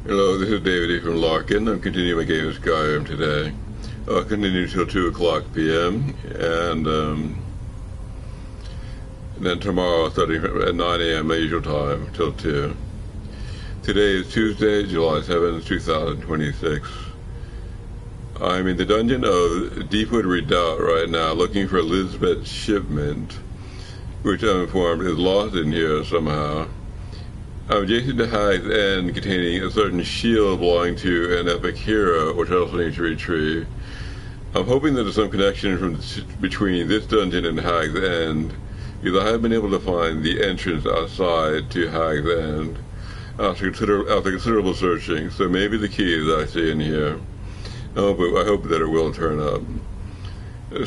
Hello, this is David E. from Larkin. I'm continuing my game of Skyrim today. I'll continue till 2 o'clock p.m. and then tomorrow starting at 9 a.m. my usual time till 2. Today is Tuesday, July 7th, 2026. I'm in the dungeon of Deepwood Redoubt right now looking for Elizabeth's shipment, which I'm informed is lost in here somehow. I'm adjacent to Hag's End containing a certain shield belonging to an epic hero, which I also need to retrieve. I'm hoping that there's some connection between this dungeon and Hag's End, because I have been able to find the entrance outside to Hag's End after considerable searching, so maybe the key is actually in here. I hope that it will turn up.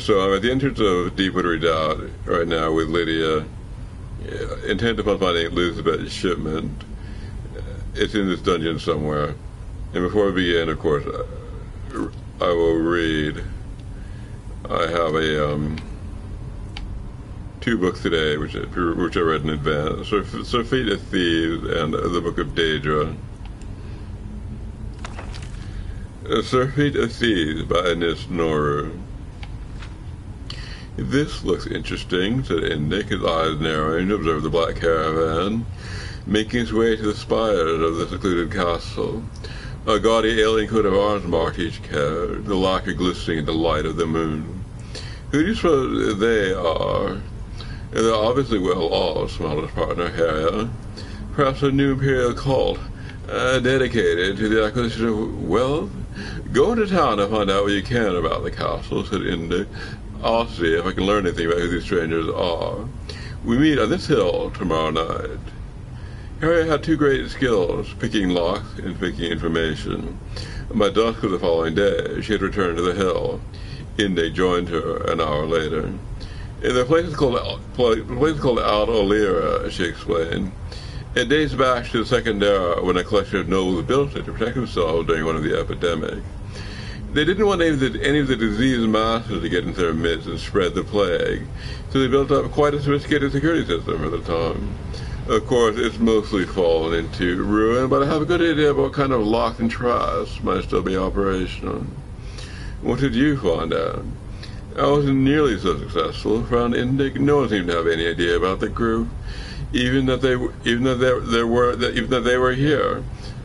So I'm at the entrance of Deepwood Redoubt right now with Lydia, intent upon finding Elizabeth's shipment. It's in this dungeon somewhere. And before we begin, of course, I will read. I have two books today, which I read in advance. Fate of Thieves and the Book of Daedra. Fate of Thieves by Anis Noru. This looks interesting, said Indic, his eyes narrowing to observe the black caravan, making its way to the spires of the secluded castle. A gaudy alien coat of arms marked each carriage, the lacquer glistening in the light of the moon. Who do you suppose they are? They're obviously well off, smiled his partner, Harriet. Perhaps a new imperial cult, dedicated to the acquisition of wealth? Go into town and find out what you can about the castle, said Indic. I'll see if I can learn anything about who these strangers are. We meet on this hill tomorrow night. Harriet had two great skills, picking locks and picking information. By dusk of the following day, she had returned to the hill. Indic joined her an hour later. The place is called Alt Olira, she explained. It dates back to the Second Era, when a collection of nobles built it to protect themselves during one of the epidemics. They didn't want any of the diseased masters to get into their midst and spread the plague, so they built up quite a sophisticated security system for the time. Of course, it's mostly fallen into ruin, but I have a good idea about what kind of locks and traps might still be operational. What did you find out? I wasn't nearly so successful, frowned Indic. No one seemed to have any idea about the group, even that they were here.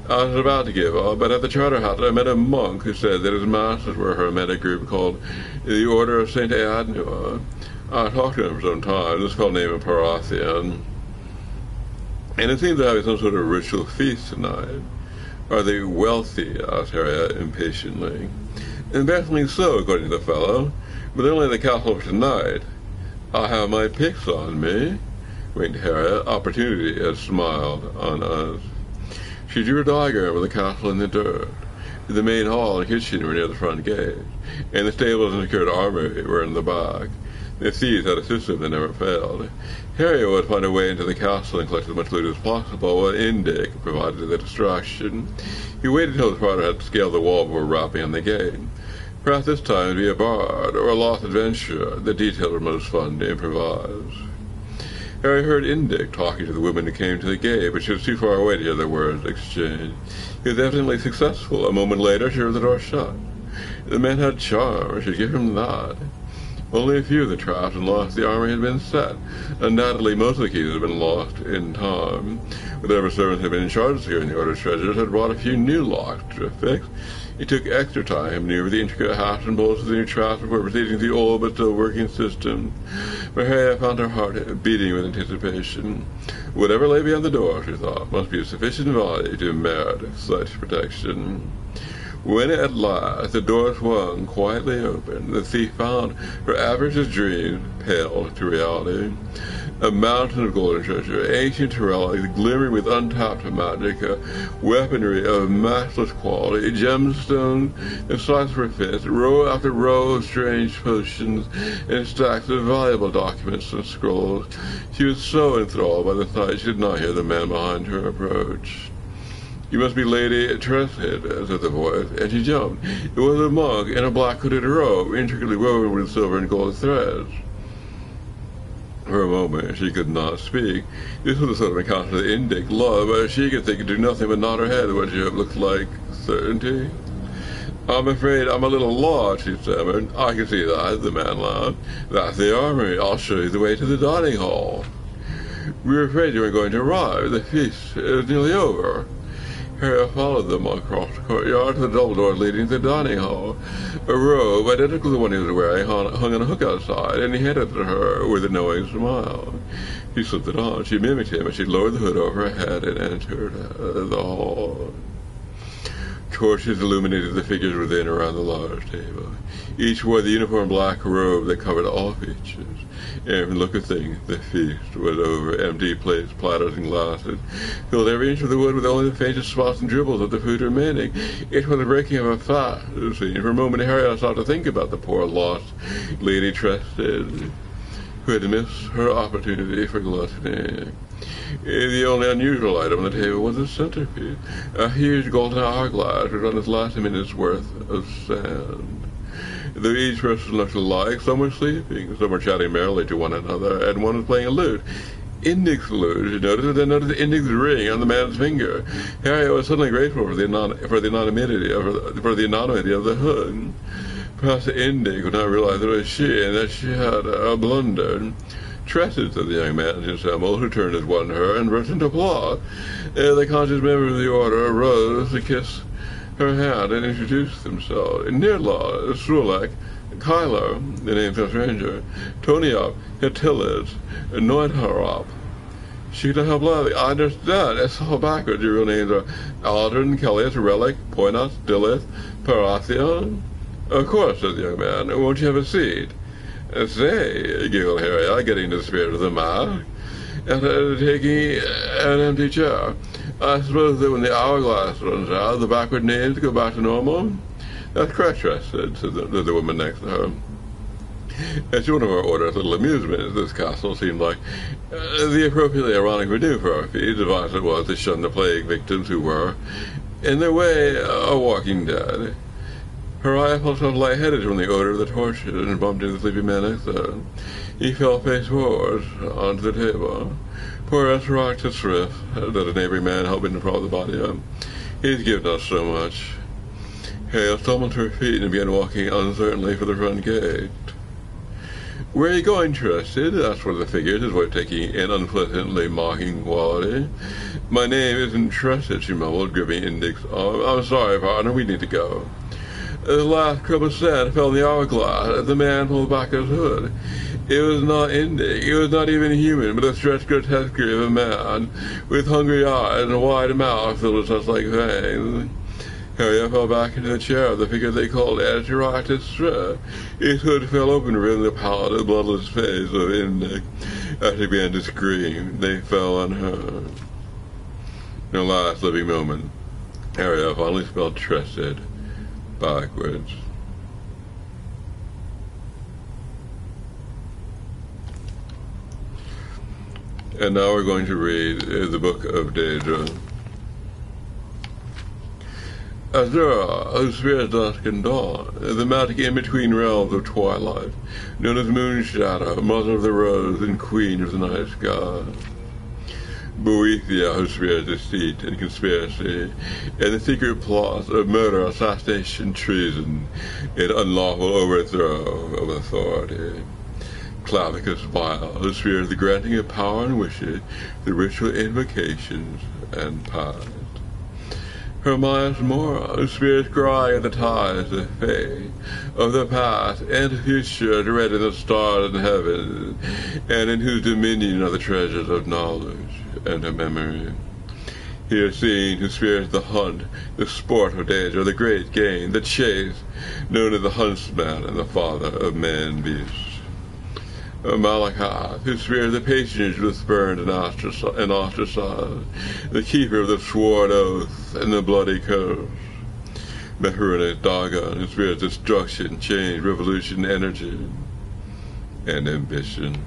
I was about to give up, but at the Charter House I met a monk who said that his masters were a hermetic group called the Order of St. Adnua. I talked to him for some time. This fellow named Parathian. And it seems they're having some sort of ritual feast tonight. Are they wealthy? Asked Harriet impatiently. Embarrassingly so, according to the fellow, but they're only at the castle for tonight. I have my picks on me, winked Harriet. Opportunity has smiled on us. She drew a diagram of the castle in the dirt. The main hall and kitchen were near the front gate, and the stables and secured armory were in the back. The thieves had a system that never failed. Harriet would find a way into the castle and collect as much loot as possible, while Indic provided the distraction. He waited until his partner had scaled the wall before rapping on the gate. Perhaps this time it'd be a bard or a lost adventurer. The details were most fun to improvise. Harry heard Indic talking to the woman who came to the gate, but she was too far away to hear their words exchanged. He was evidently successful. A moment later, she heard the door shut. The man had charm. I should give him that. Only a few of the traps and locks the armory had been set. Undoubtedly, most of the keys had been lost in time. Whatever servants had been in charge of securing the Order's treasures had brought a few new locks to fix. It took extra time to maneuver the intricate hasps and bolts of the new traps before proceeding to the old but still working system. But Harriet found her heart beating with anticipation. Whatever lay beyond the door, she thought, must be of sufficient value to merit such protection. When at last the door swung quietly open, the thief found her average dreams paled to reality. A mountain of golden treasure, ancient relics glimmering with untapped magic, weaponry of matchless quality, gemstones and phosphorus, row after row of strange potions, and stacks of valuable documents and scrolls. She was so enthralled by the sight she did not hear the man behind her approach. You must be Lady Tressid, said the voice, and she jumped. It was a monk in a black hooded robe, intricately woven with silver and gold threads. For a moment she could not speak. This was the sort of encounter that Indic loved, but she could think and do nothing but nod her head when she looked like certainty. "I'm afraid I'm a little lost," she stammered. "I can see that," the man laughed. "That's the armory. I'll show you the way to the dining hall." "We were afraid you weren't going to arrive. The feast is nearly over." Harry followed them across the courtyard to the double doors leading to the dining hall. A robe, identical to the one he was wearing, hung on a hook outside, and he handed it to her with a knowing smile. He slipped it on. She mimicked him, and she lowered the hood over her head and entered the hall. Torches illuminated the figures within around the large table. Each wore the uniform black robe that covered all features. And from the look of things, the feast was over. Empty plates, platters, and glasses filled every inch of the wood with only the faintest spots and dribbles of the food remaining. It was the breaking of a fast scene. For a moment, Harry stopped to think about the poor lost Lady Trusted, who had missed her opportunity for gluttony. The only unusual item on the table was a centerpiece, a huge golden hourglass which on its last minute's worth of sand. Though each person looked alike, some were sleeping, some were chatting merrily to one another, and one was playing a lute. Indic's lute, she noticed, and then noticed Indic's ring on the man's finger. Harry was suddenly grateful for the anonymity of the hood. Perhaps Indic would not realize it was she, and that she had blundered. "Trusted," said the young man to Samuel, who turned his one to her and burst into applause. The conscious members of the order rose to kiss her hand and introduced themselves. "Nirlaw, Strulek, Kyler," the names of a stranger, "Toniop, Hittilis, Noidharop." She could not help laughing. "I understand. It's all backwards. Your real names are Aldrin, Kellius, Relic, Poinas, Dilith, Parathion." "Of course," said the young man. "Won't you have a seat?" "Say," giggled Harry, "I'm getting the spirit of the mask, and taking an empty chair. I suppose that when the hourglass runs out, the backward names go back to normal?" "That's correct, Trusted," said the woman next to her. It's one of our order's little amusements. This castle seemed like the appropriately ironic venue for our feast, device it was to shun the plague victims who were, in their way, a walking dead. Her eye felt so lightheaded from the odor of the torches and bumped into the sleepy man next to her. He fell face forward onto the table. "Poor Osiris Swift," said a neighboring man helping to prop the body up. "He's given us so much." Hale stumbled to her feet and began walking uncertainly for the front gate. "Where are you going, Trusted?" asked one of the figures, his voice taking an unpleasantly mocking quality. "My name isn't Trusted," she mumbled, gripping Indic's arm. "I'm sorry, partner, we need to go." The last crumb of sand fell in the hourglass as the man pulled back his hood. It was not Indic, it was not even human, but a stretched grotesquerie of a man, with hungry eyes and a wide mouth filled with such-like fangs. Harry fell back into the chair of the figure they called Osiris Swift. His hood fell open, revealing the pallid, bloodless face of Indic. As he began to scream, they fell on her. In the last living moment, Harry finally spelled Trusted backwards. And now we're going to read the Book of Daedra. Azura, whose spirits dusk and dawn, the magic in-between realms of twilight, known as Moonshadow, Mother of the Rose and Queen of the Night Sky. Boethia, whose spirit deceit and conspiracy, and the secret plots of murder, assassination, treason, and unlawful overthrow of authority. Clavicus Vile, whose spirit of the granting of power and wishes, the ritual invocations and pies. Hermias Mora, whose spirit crying at the ties of fate, of the past and future, dread in the stars in heaven, and in whose dominion are the treasures of knowledge and of memory. Here seen, whose spirit is the hunt, the sport of danger, the great game, the chase, known as the huntsman and the father of man and beast. Malachi, whose spirit the patronage was spurned and ostracized, the keeper of the sworn oath and the bloody curse. Mehrunes Dagon, whose spirit destruction, change, revolution, energy, and ambition.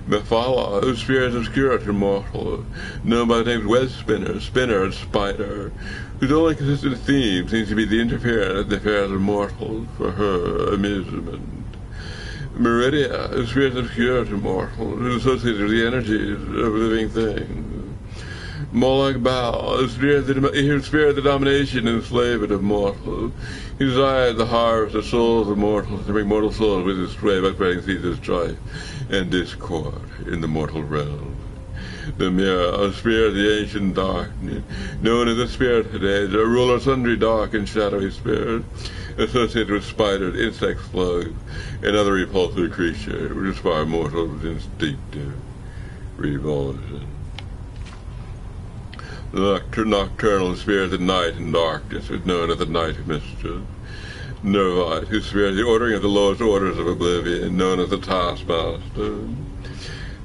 Mephala, whose spirit is obscure to mortal, known by the names web spinner, spinner, and spider, whose only consistent theme seems to be the interference in the affairs of mortals for her amusement. Meridia, the spirit obscure to mortals, is associated with the energies of living things. Moloch Baal, the spirit the domination and enslavement of mortals. He desired the harvest of souls of mortals, to bring mortal souls with his sway by spreading seeds of strife and discord in the mortal realm. The mirror, a spirit of the ancient darkness, known as the spirit today, a ruler of sundry dark and shadowy spirits, associated with spiders, insects, slugs, and other repulsive creatures, which inspire mortals' instinctive revulsion. The nocturnal spirit of night and darkness is known as the night mistress. Nervite, whose spirit, the ordering of the lowest orders of oblivion, known as the taskmaster.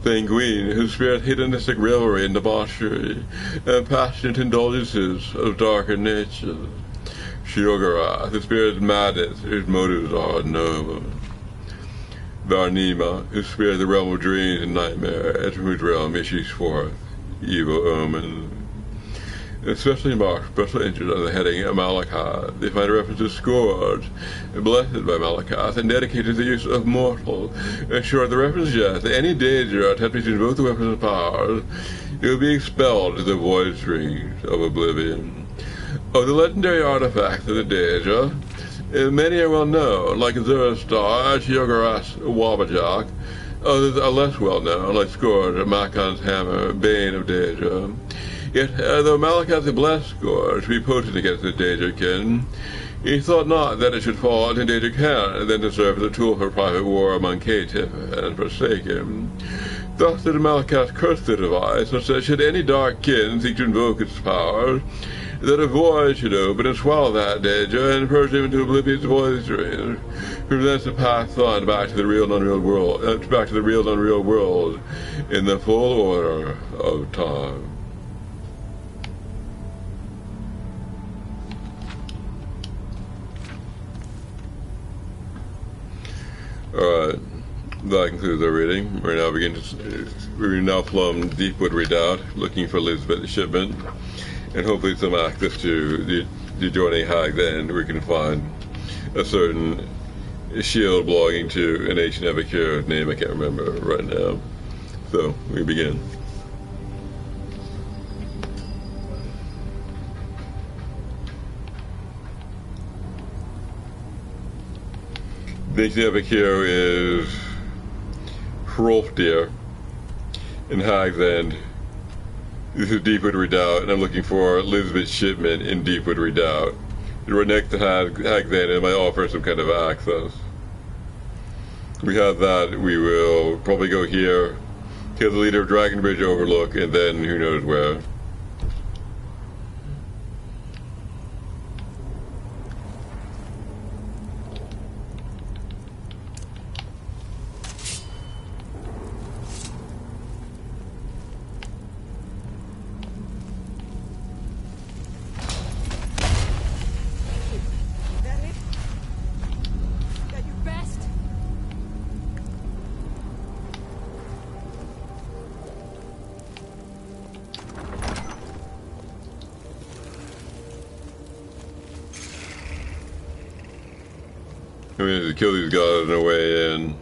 Sanguine, whose spirit hedonistic revelry and debauchery, and passionate indulgences of darker natures. Shiogara, whose spirit is madness, whose motives are unknowable. Varnima, whose spirit is the realm of dreams and nightmares, from whose realm issues forth evil omens. Especially marked special interest under the heading of Malachi. They find a reference to Scourge, blessed by Malachi, and dedicated to the use of mortal. In short, the reference suggests that any danger attempting to invoke the weapons of powers, it will be expelled to the void strings of oblivion. Of the legendary artifacts of the danger, many are well known, like Azura's Star, Shiogaras Wabajak. Others are less well known, like Scourge, Makon's Hammer, Bane of Danger. Yet, though Malak has a blessed Scourge to be potent against the Dagerkin, he thought not that it should fall into Dagerkin, and then to serve as a tool for private war among Caitiff and Forsaken. Thus did Malakath curse the device, such that should any dark kin seek to invoke its powers, that a void should open and swallow that danger and purge him into oblivion's void streams, from thence to pass on back to the real and unreal world, in the full order of time. Alright, that concludes our reading. We're now plumb Deepwood Redoubt, looking for Elizabeth Shipment, and hopefully some access to the adjoining Hag's End, where we can find a certain shield belonging to an ancient epicure name I can't remember right now. So, we begin. The ancient epicure is Hrolfdir in Hag's End. This is Deepwood Redoubt, and I'm looking for Elizabeth Shipment in Deepwood Redoubt. Right next to Hag's End, and it might offer some kind of access. We have that. We will probably go here, kill the leader of Dragonbridge Overlook, and then who knows where. We need to kill these guys on their way in.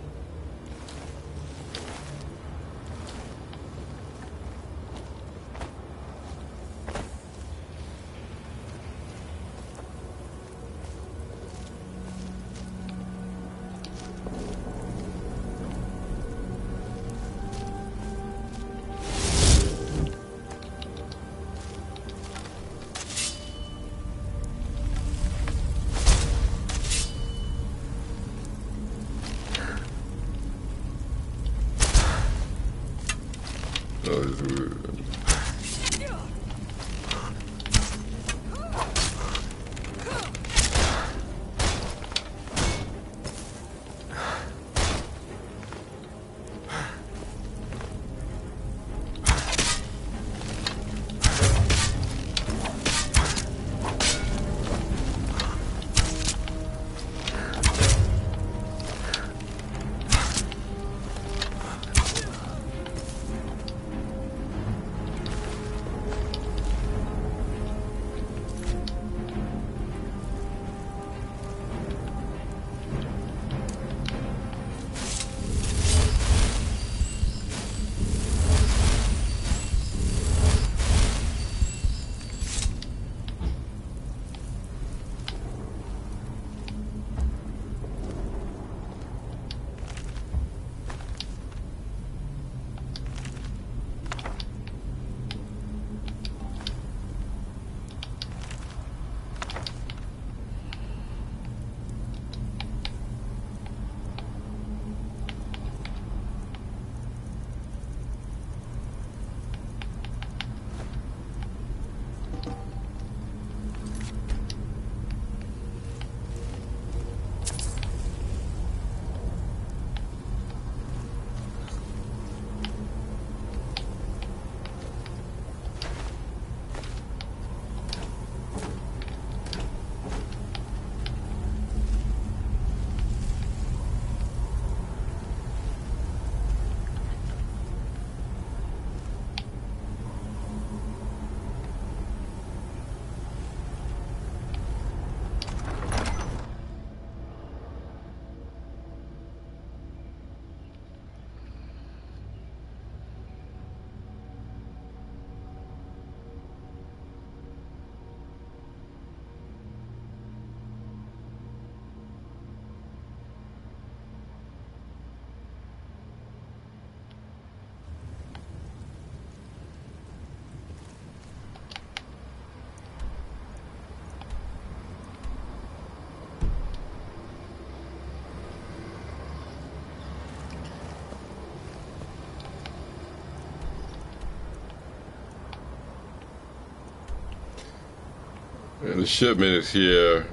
And the shipment is here.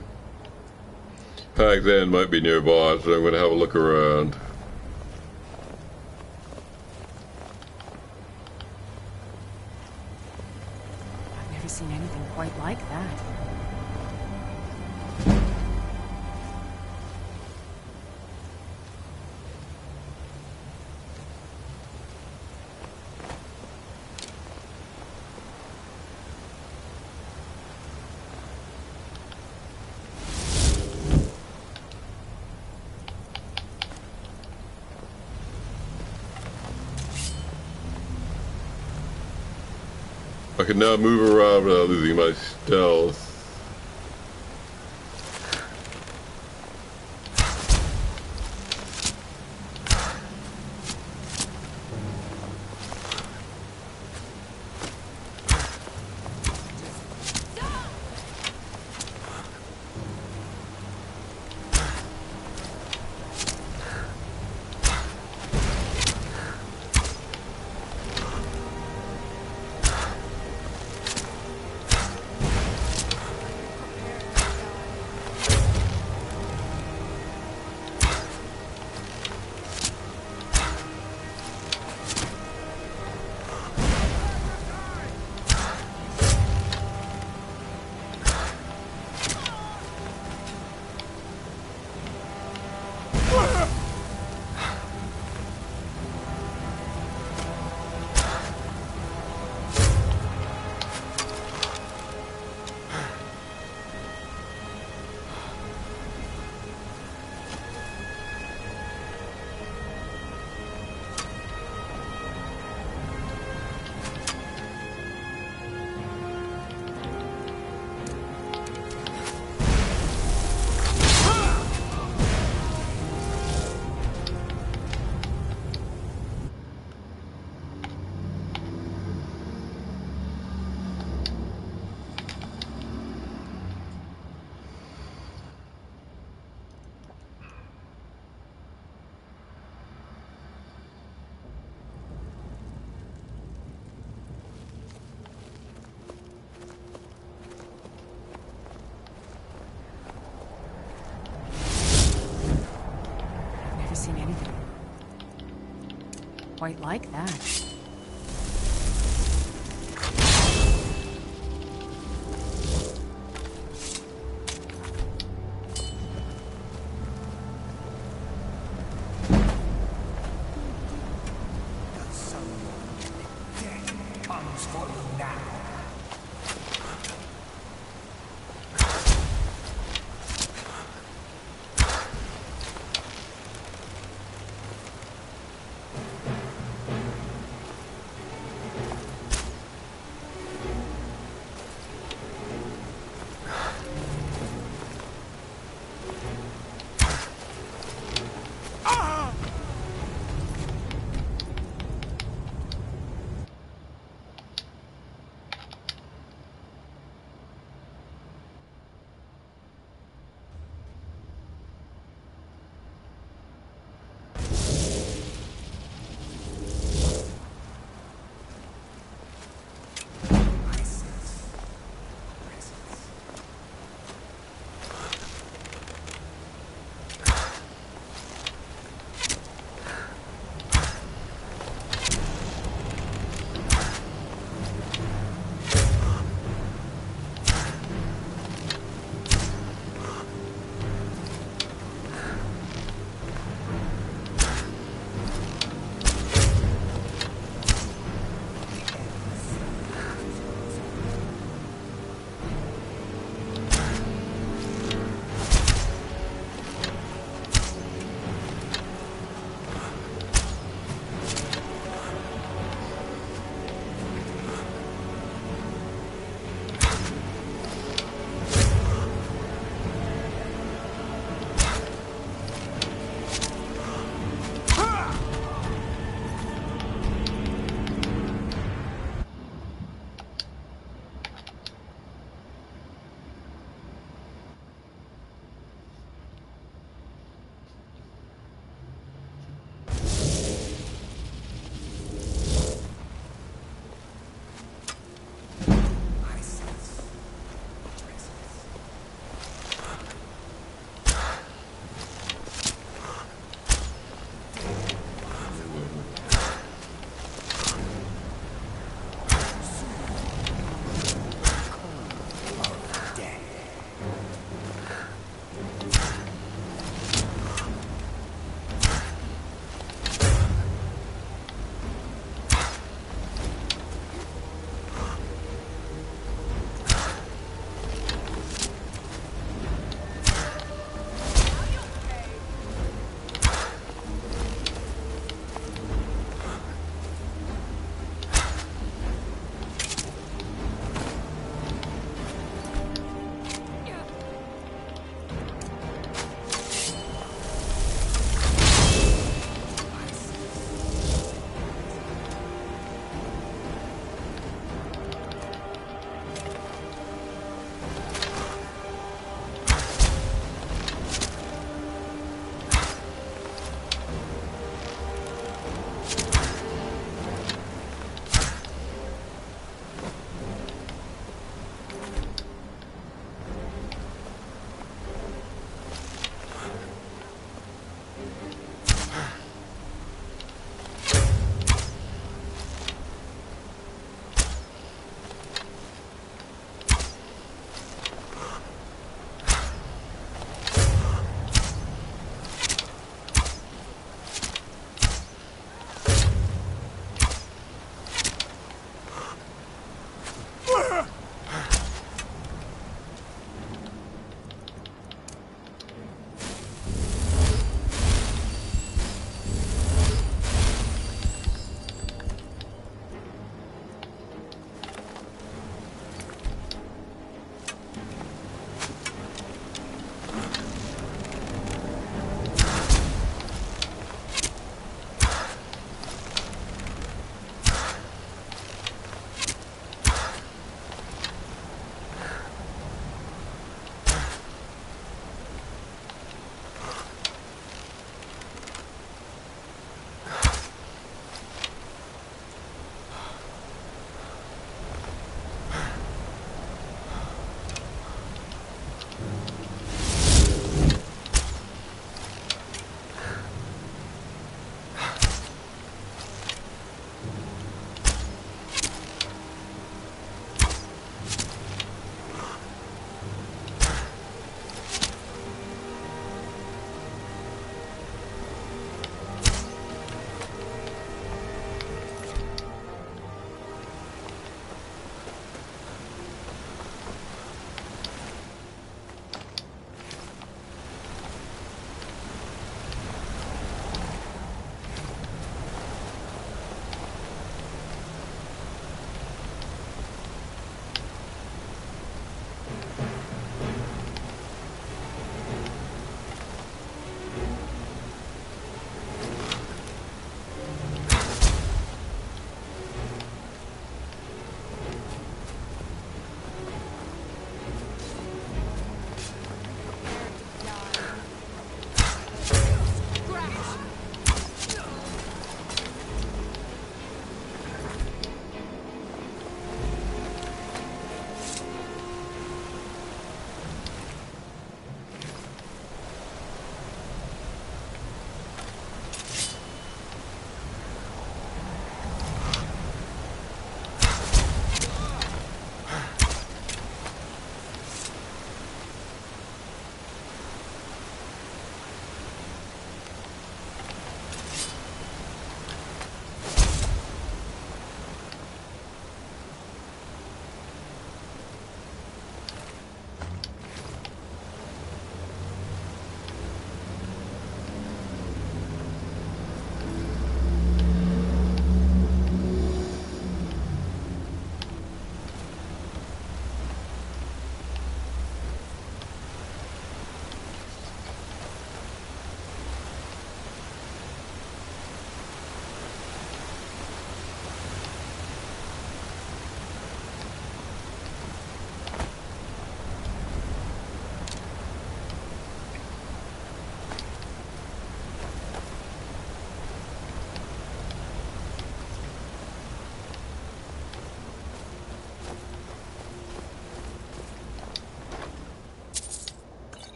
Pack's End might be nearby, so I'm going to have a look around. I've never seen anything quite like that. I can now move around without losing my stealth. Seen anything quite like that.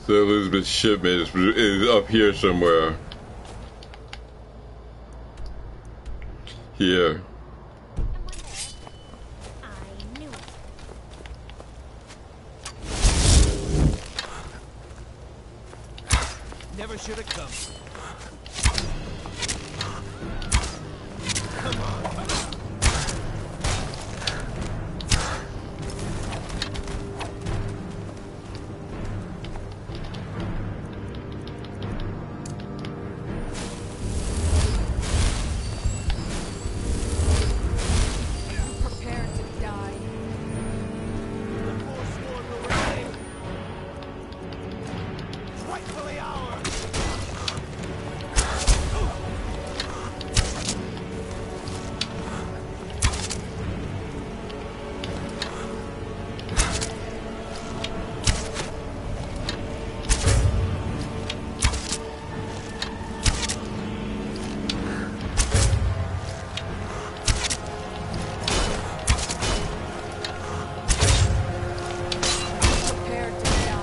So Elizabeth's shipment is up here somewhere. Here. I knew it. Never should have come. Come on. Prepare to die. The Forsworn will remain. Rightfully ours. Prepare to die.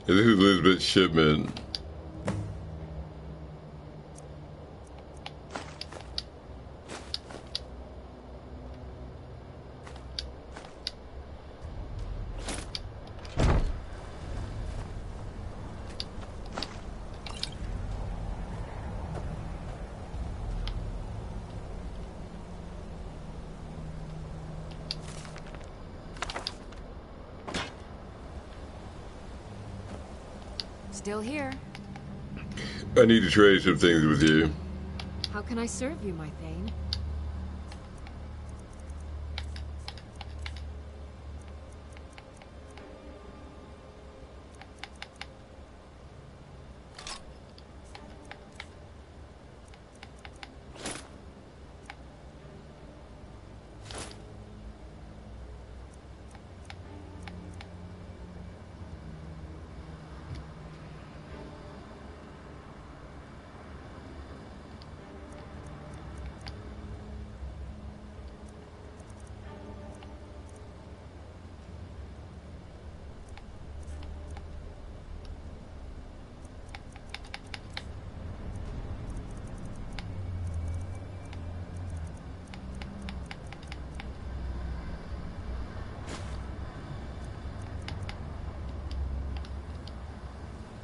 Yeah, this is Elizabeth's shipment. Still here. I need to trade some things with you. How can I serve you, my Thane?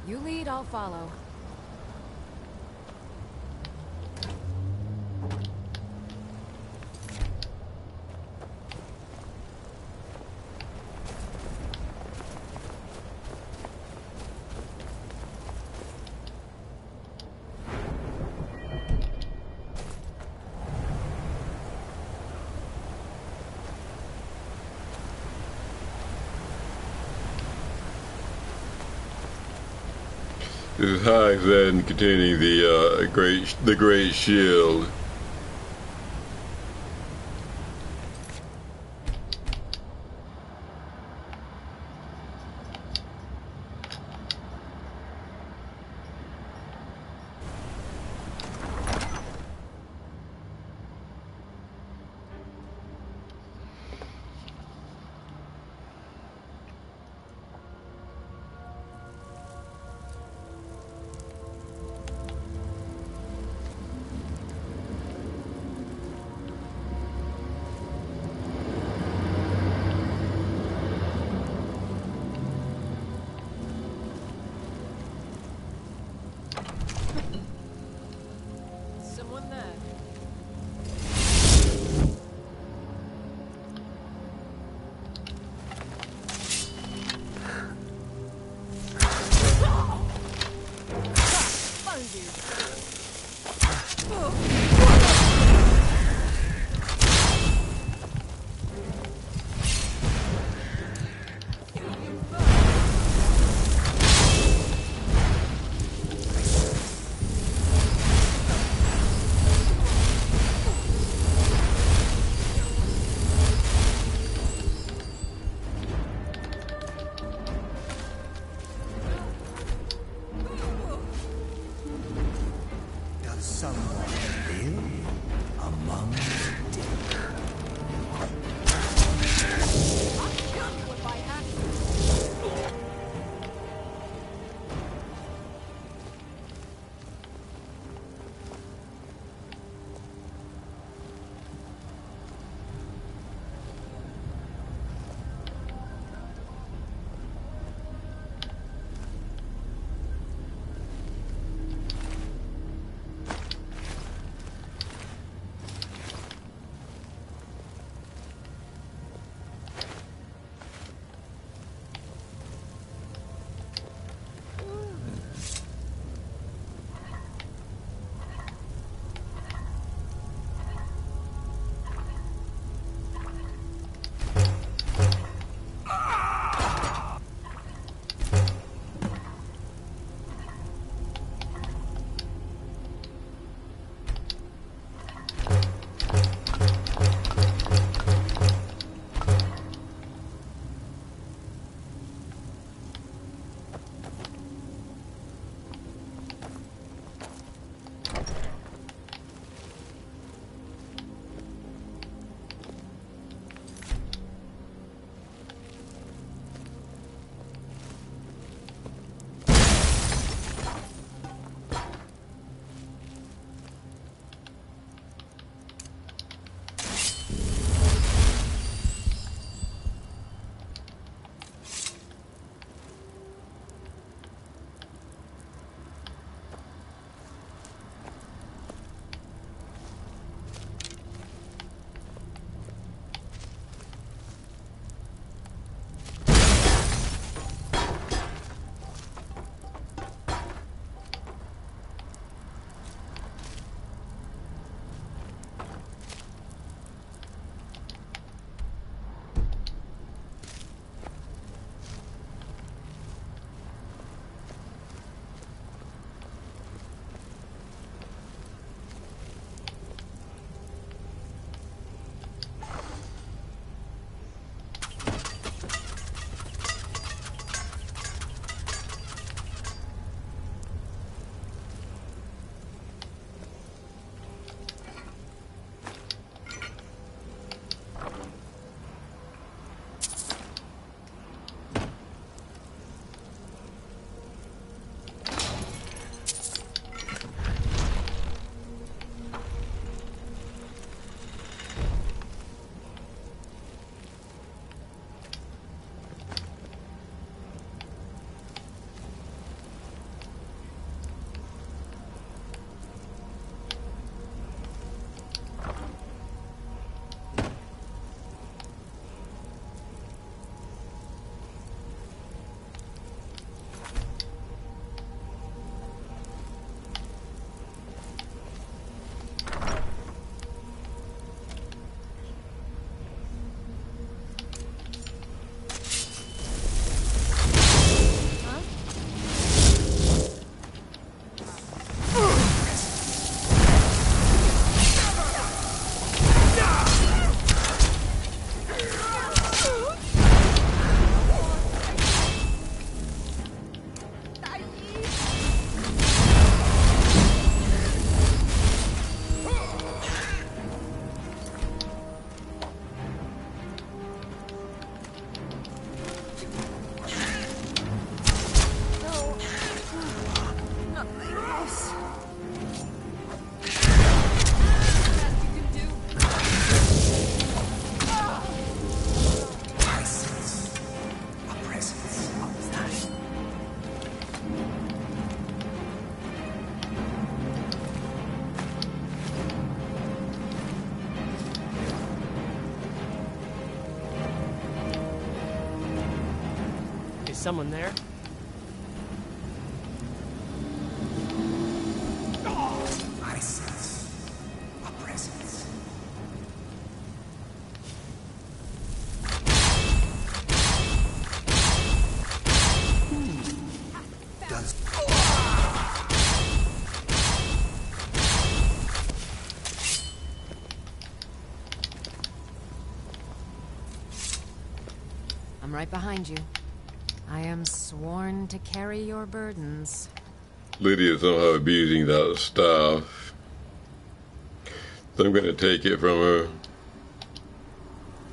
You lead, I'll follow. This is High Zen containing the great shield. Does someone live among the dead? I'll kill you if I have to. Someone there? I'm right behind you. I am sworn to carry your burdens. Lydia's somehow abusing that staff. So I'm going to take it from her.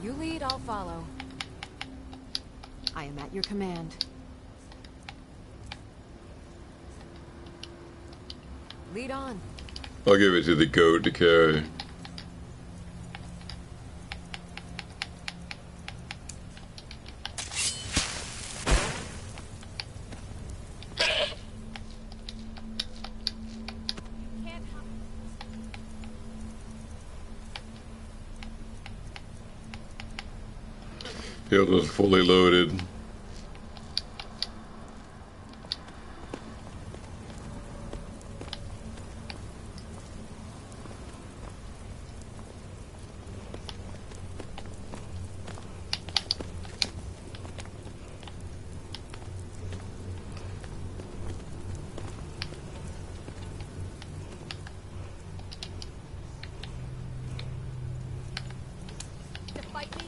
You lead, I'll follow. I am at your command. Lead on. I'll give it to the goat to carry. It was fully loaded. To fight me?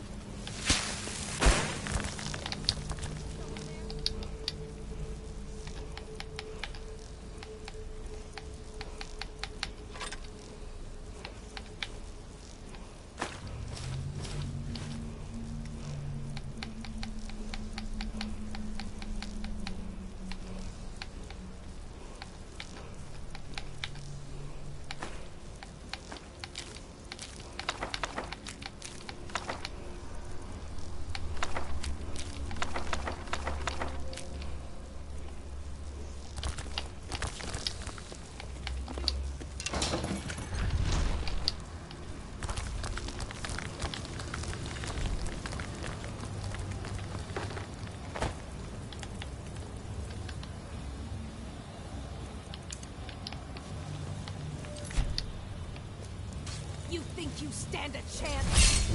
You think you stand a chance?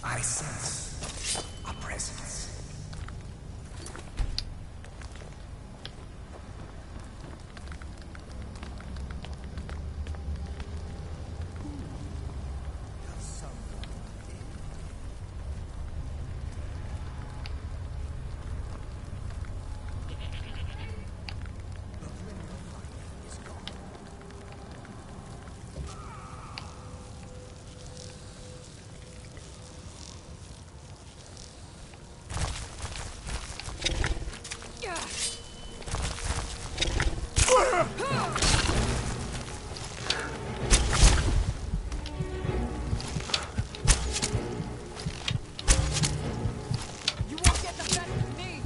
I sense a presence. Does someone live? The flame of life is gone. You won't get the better of me!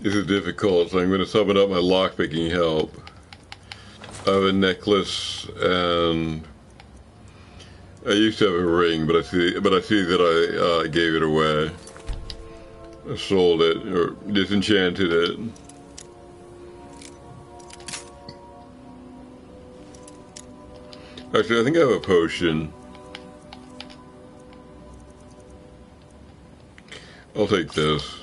This is difficult, so I'm going to summon up my lockpicking help. I have a necklace and I used to have a ring, but I see that I gave it away. I sold it or disenchanted it. Actually, I think I have a potion. I'll take this.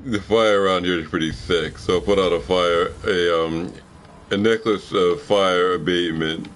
The fire around here is pretty thick, so I'll put out a necklace of fire abatement.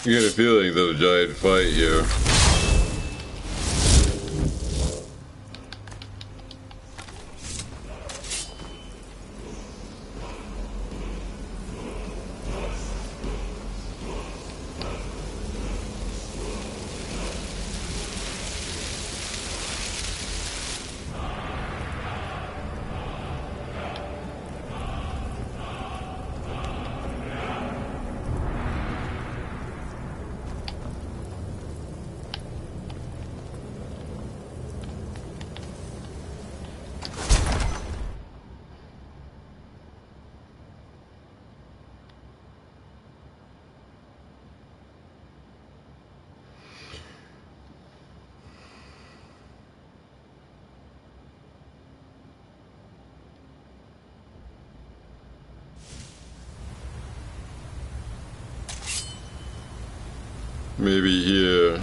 You get a feeling there's a giant fight here. Maybe here.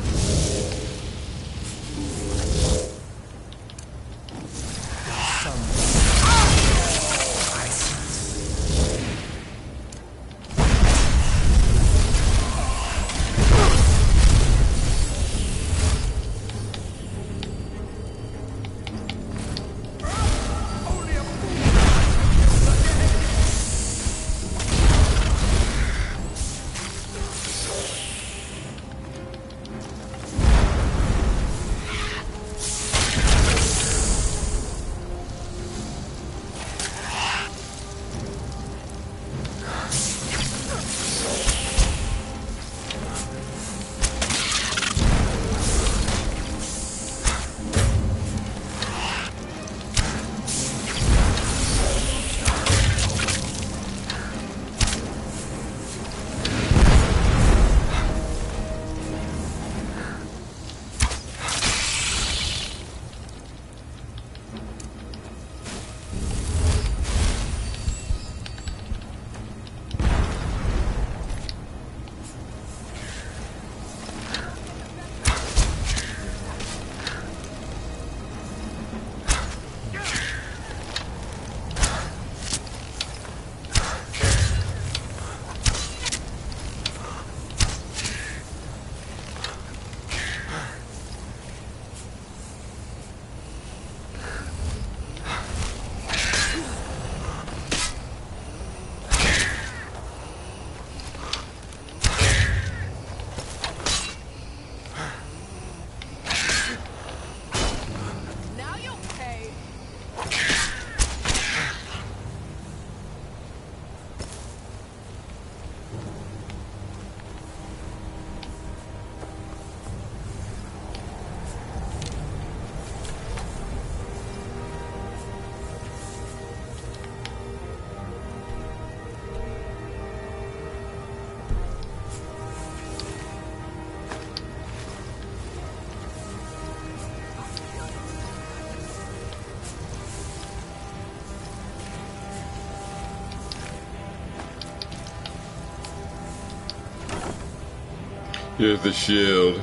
Here's the shield.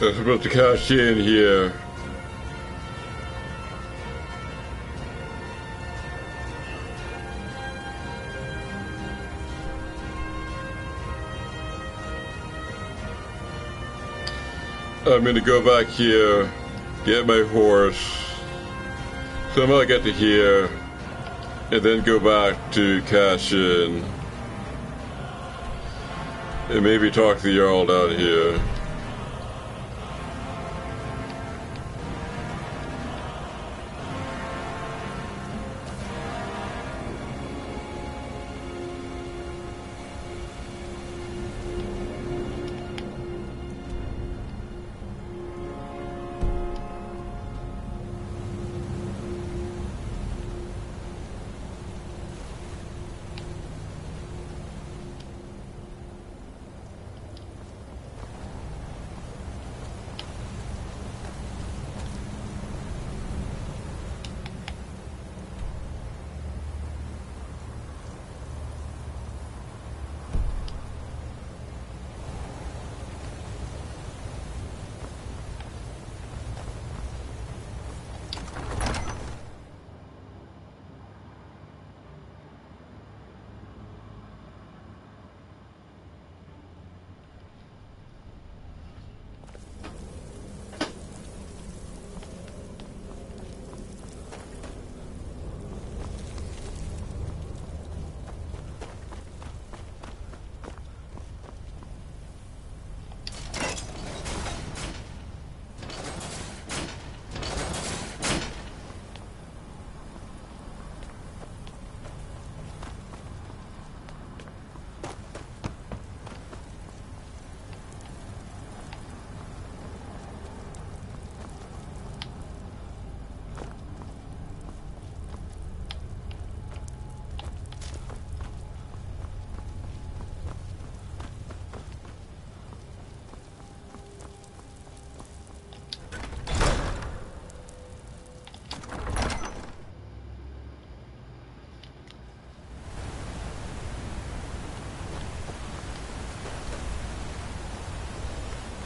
I'm supposed to cash in here. I'm gonna go back here, get my horse. Somehow I get to here. and then go back to cash in, and maybe talk to the Jarl down here.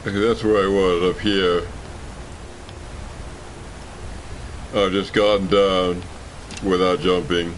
Okay, that's where I was, up here. I've just gotten down without jumping.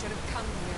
Should have come here.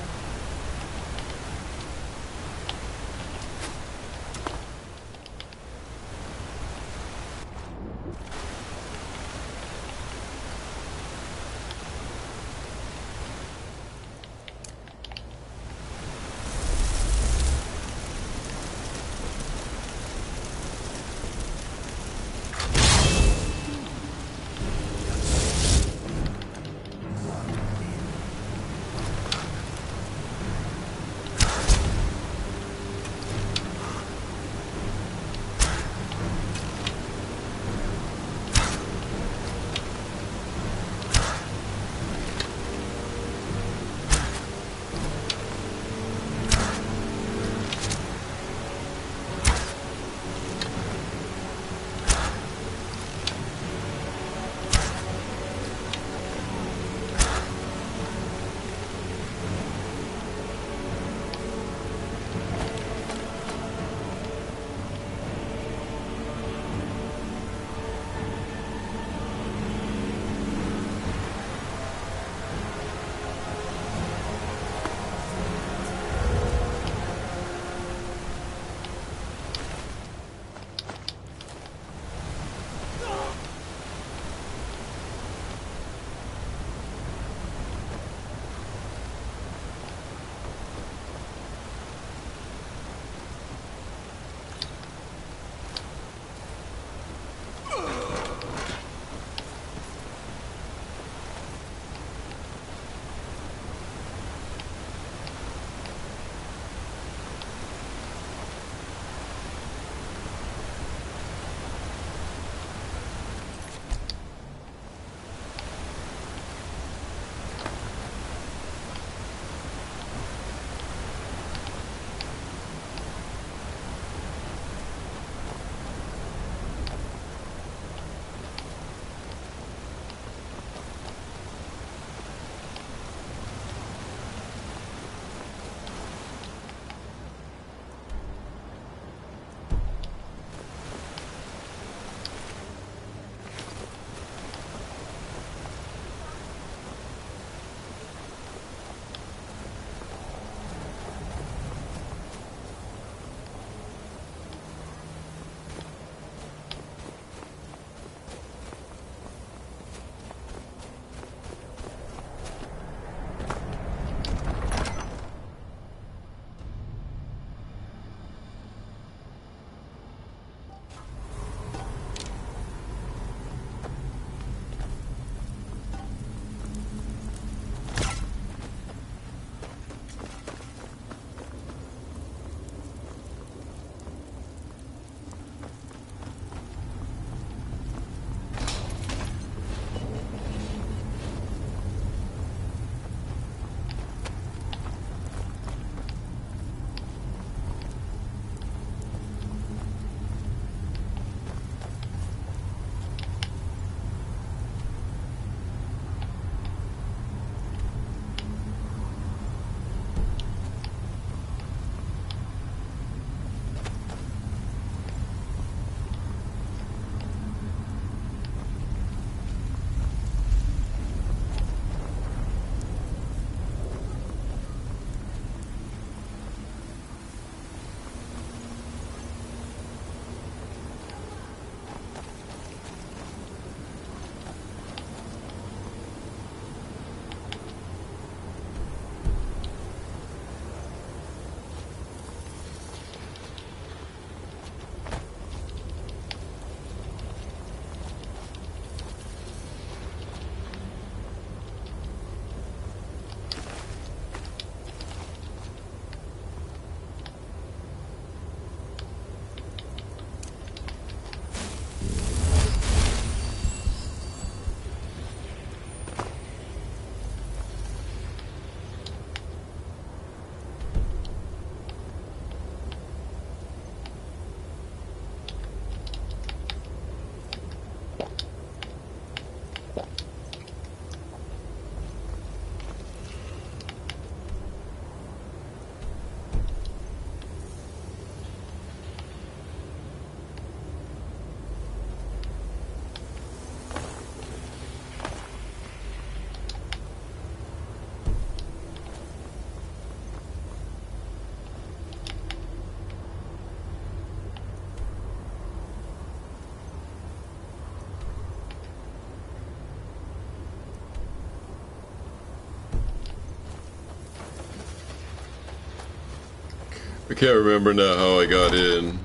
I can't remember now how I got in.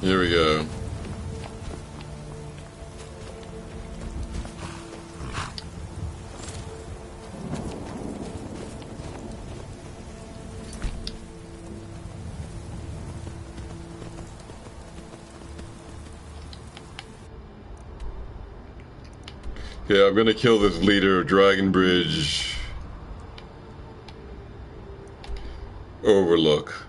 Here we go. Okay, I'm gonna kill this leader of Dragon Bridge Overlook.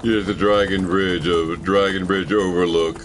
Here's the Dragon Bridge of Dragon Bridge Overlook.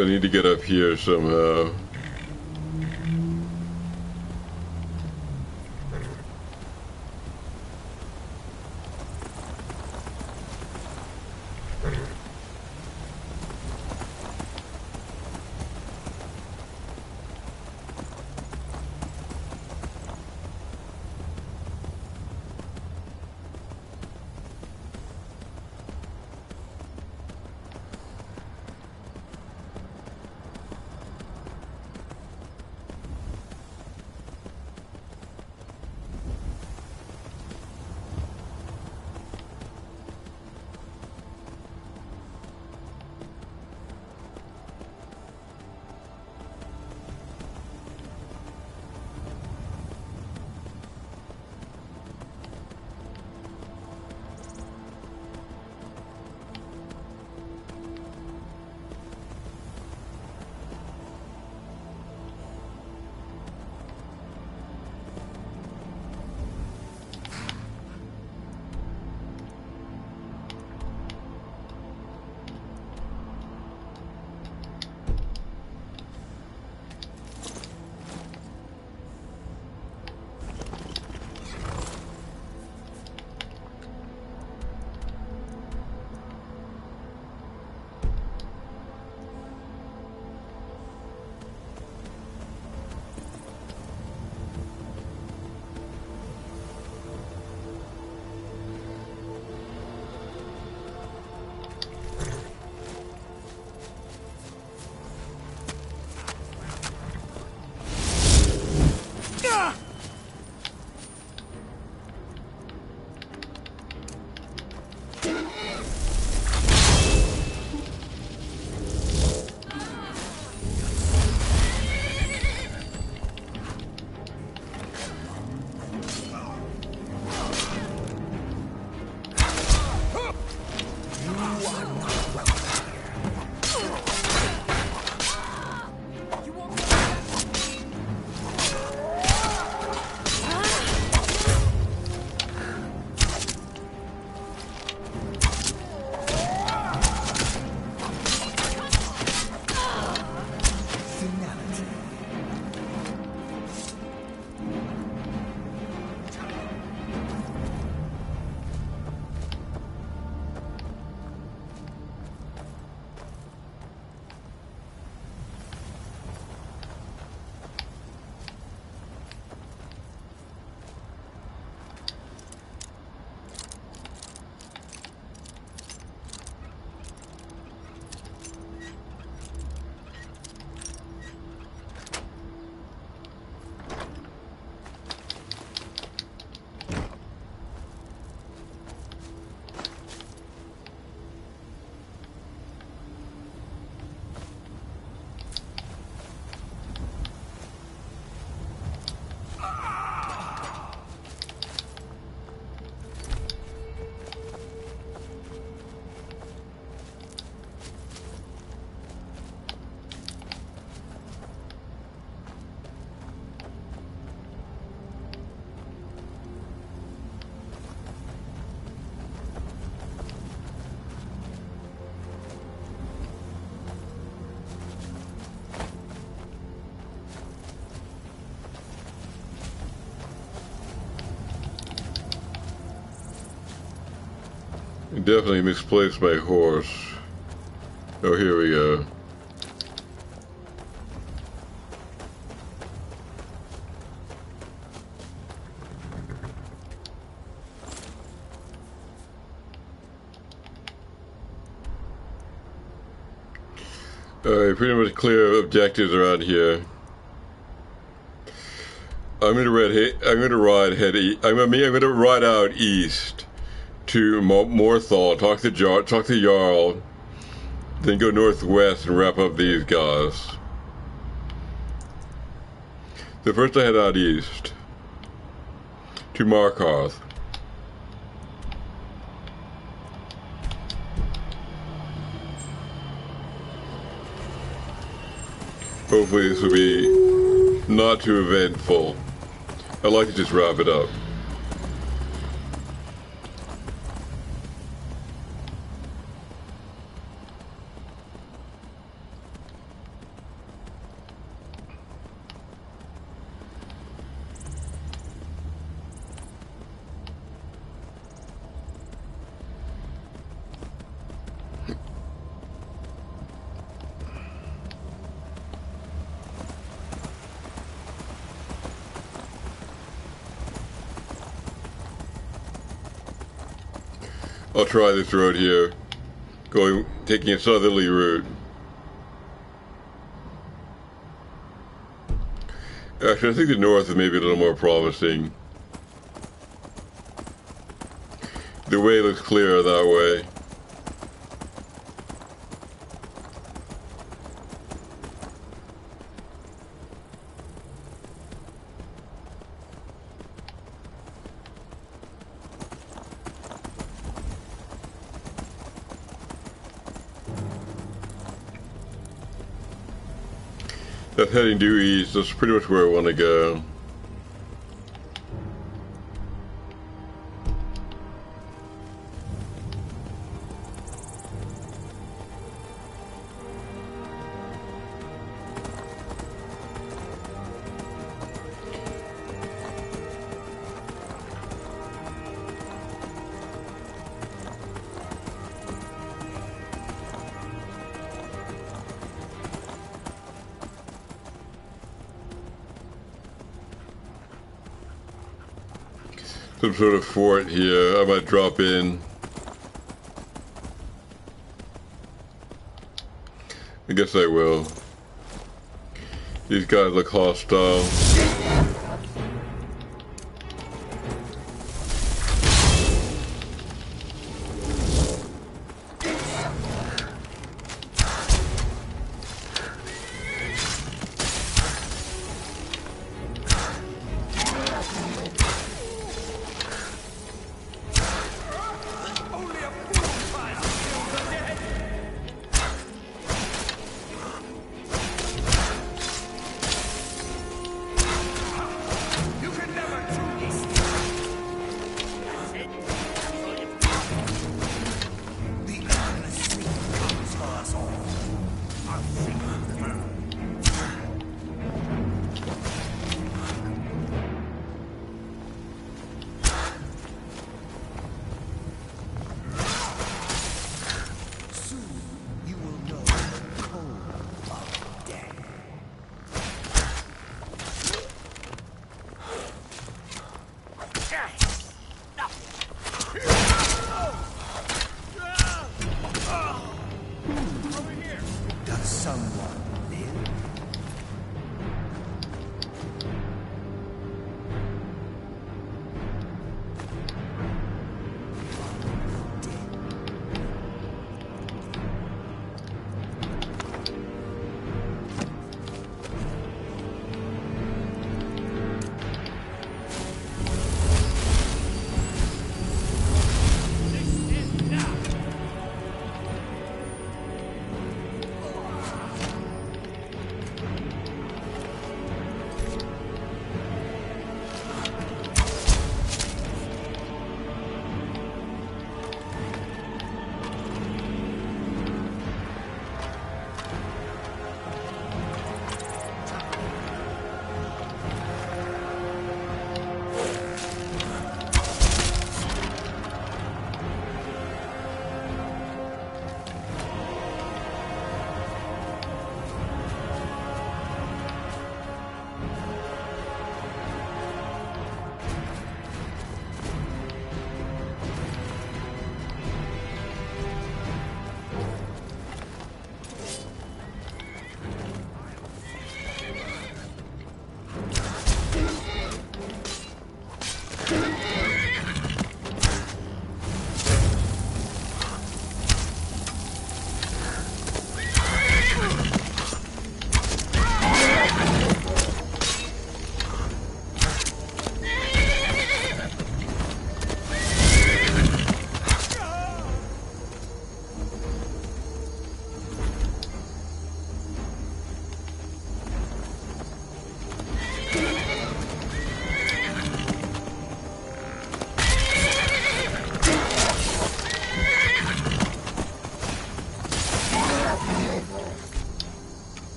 So I need to get up here somehow. Definitely misplaced my horse. Oh, here we go. Alright, pretty much clear objectives around here. I'm gonna ride out east to Morthal, talk to Jarl, then go northwest and wrap up these guys. So first I head out east to Markarth. Hopefully this will be not too eventful. I'd like to just wrap it up. I'll try this road here, taking a southerly route. Actually, I think the north is maybe a little more promising. The way looks clearer that way. That's heading due east. That's pretty much where I want to go. Some sort of fort here. I might drop in. I guess I will. These guys look hostile.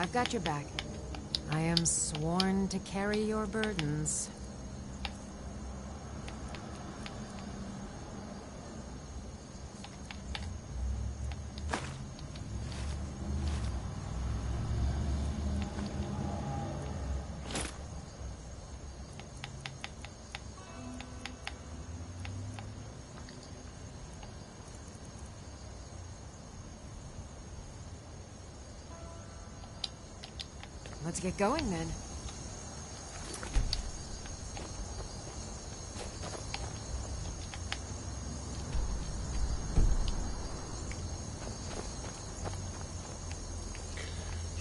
I've got your back. I am sworn to carry your burdens. Let's get going then.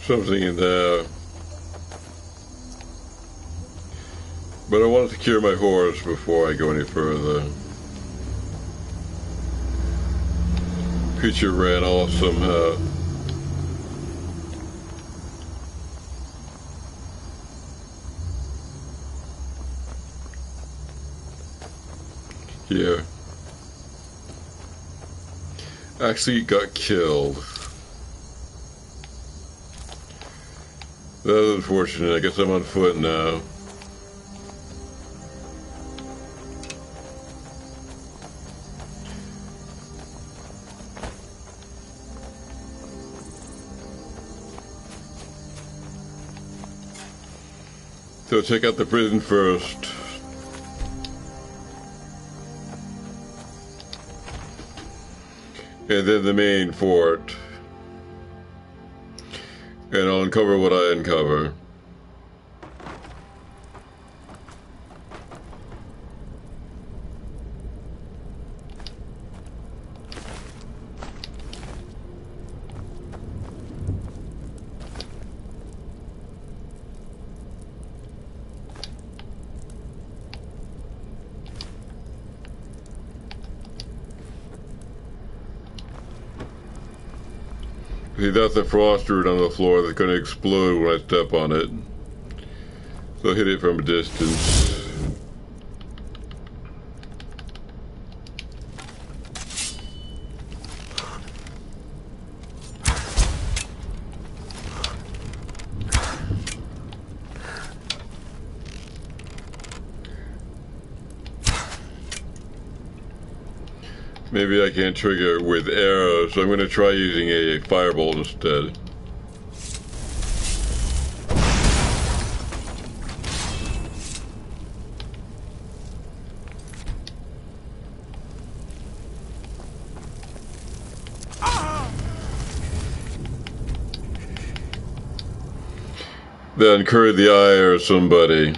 Something in there. But I want to secure my horse before I go any further. Creature ran off somehow. Here. Actually got killed. That is unfortunate. I guess I'm on foot now. So check out the prison first. And then the main fort. And I'll uncover what I uncover. See, that's a frost root on the floor that's going to explode when I step on it. So I'll hit it from a distance. Maybe I can't trigger it with arrows, so I'm going to try using a firebolt instead. That incurred the ire of somebody.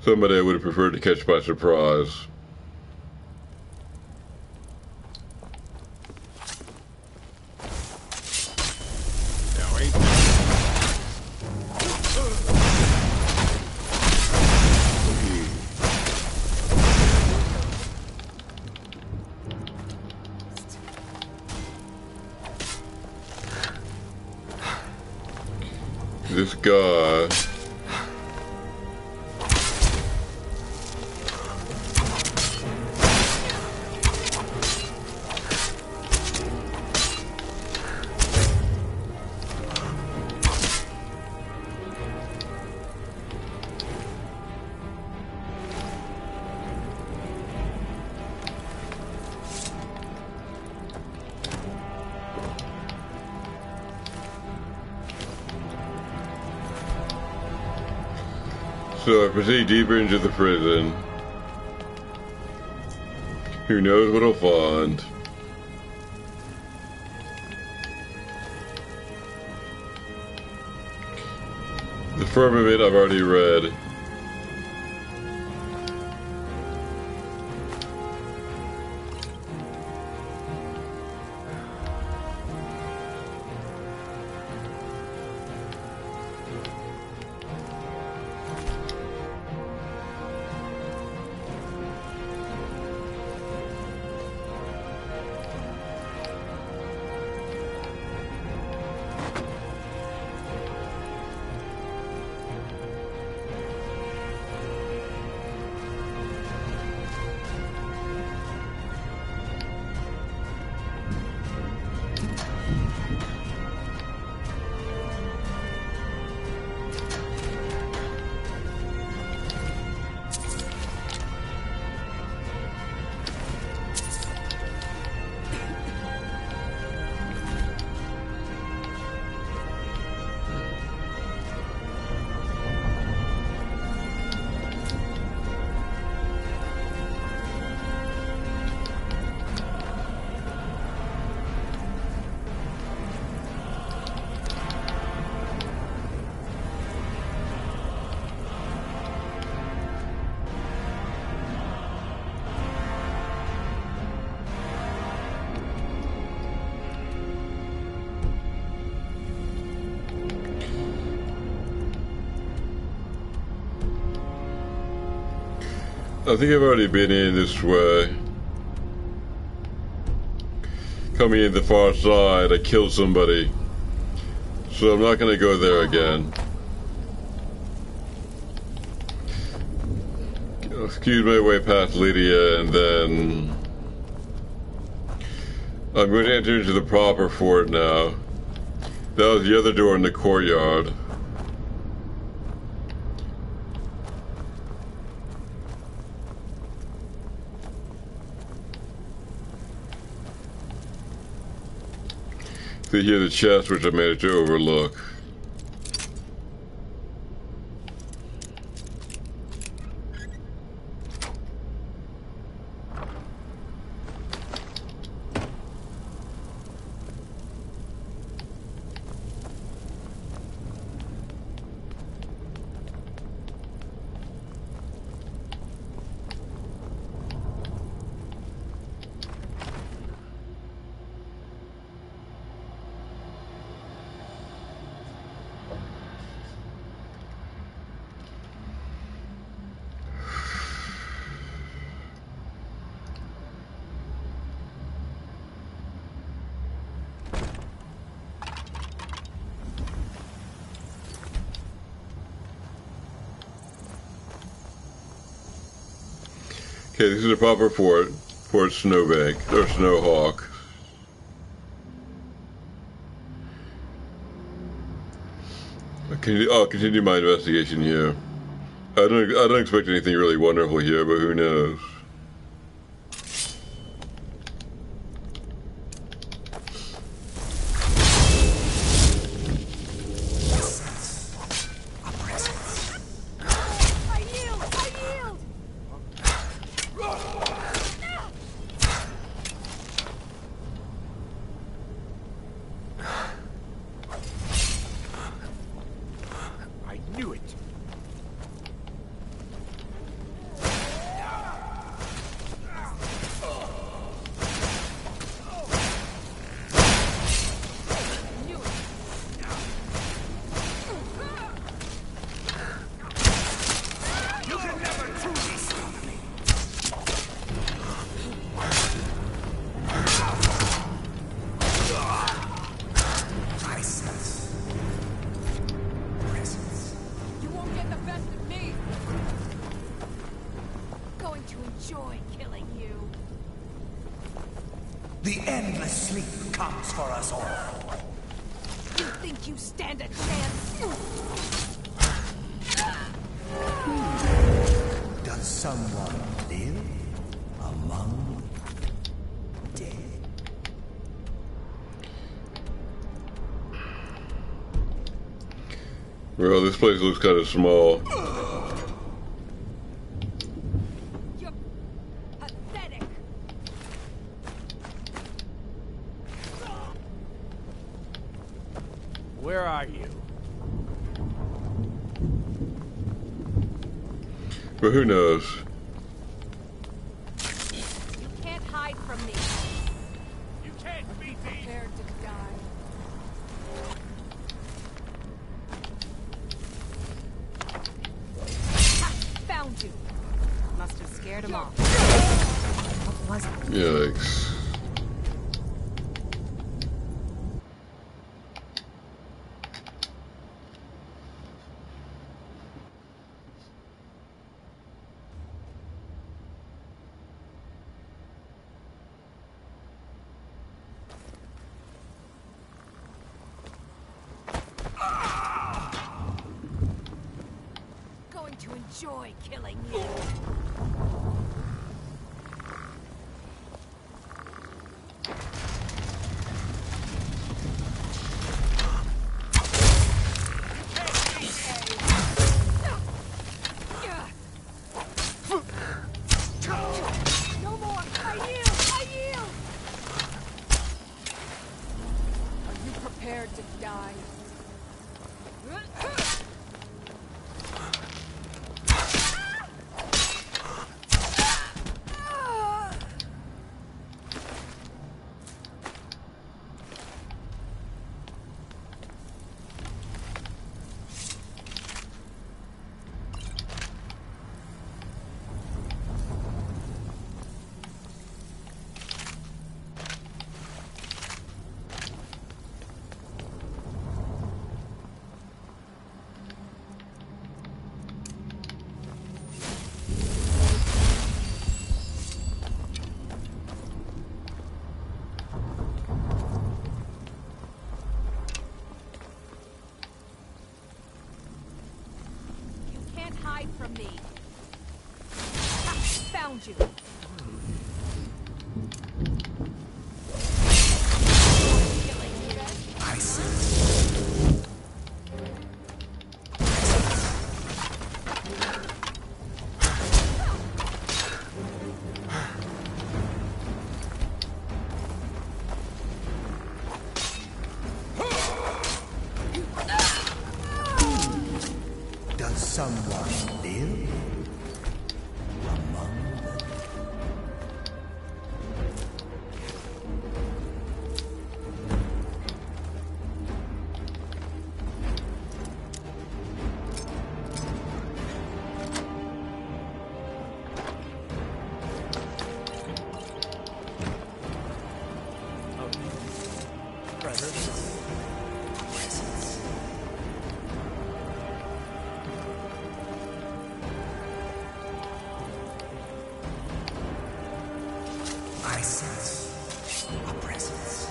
Somebody I would have preferred to catch by surprise. This guy. So I proceed deeper into the prison. Who knows what I'll find? The firmament I've already read. I think I've already been in this way. Coming in the far side, I killed somebody. So I'm not going to go there again. Excuse my way past Lydia, and then I'm going to enter into the proper fort now. That was the other door in the courtyard. See here the chest, which I managed to overlook. Okay, this is a proper fort. Fort Snowbank, or Snowhawk. I'll continue my investigation here. I don't expect anything really wonderful here, but who knows? enjoy killing you. The endless sleep comes for us all. You think you stand a chance? Does someone live among the dead? Well, this place looks kind of small. You're pathetic. Where are you? But who knows? You can't hide from me. You can't beat me! Prepare to die. Ha! Found you. Must have scared him off. What was it? Yikes. Going to enjoy killing you. No more! I yield! I yield! Are you prepared to die? You can't hide from me. Ha! Found you. Killing you. I sense. Does someone live among the Presence. presence? I sense a presence.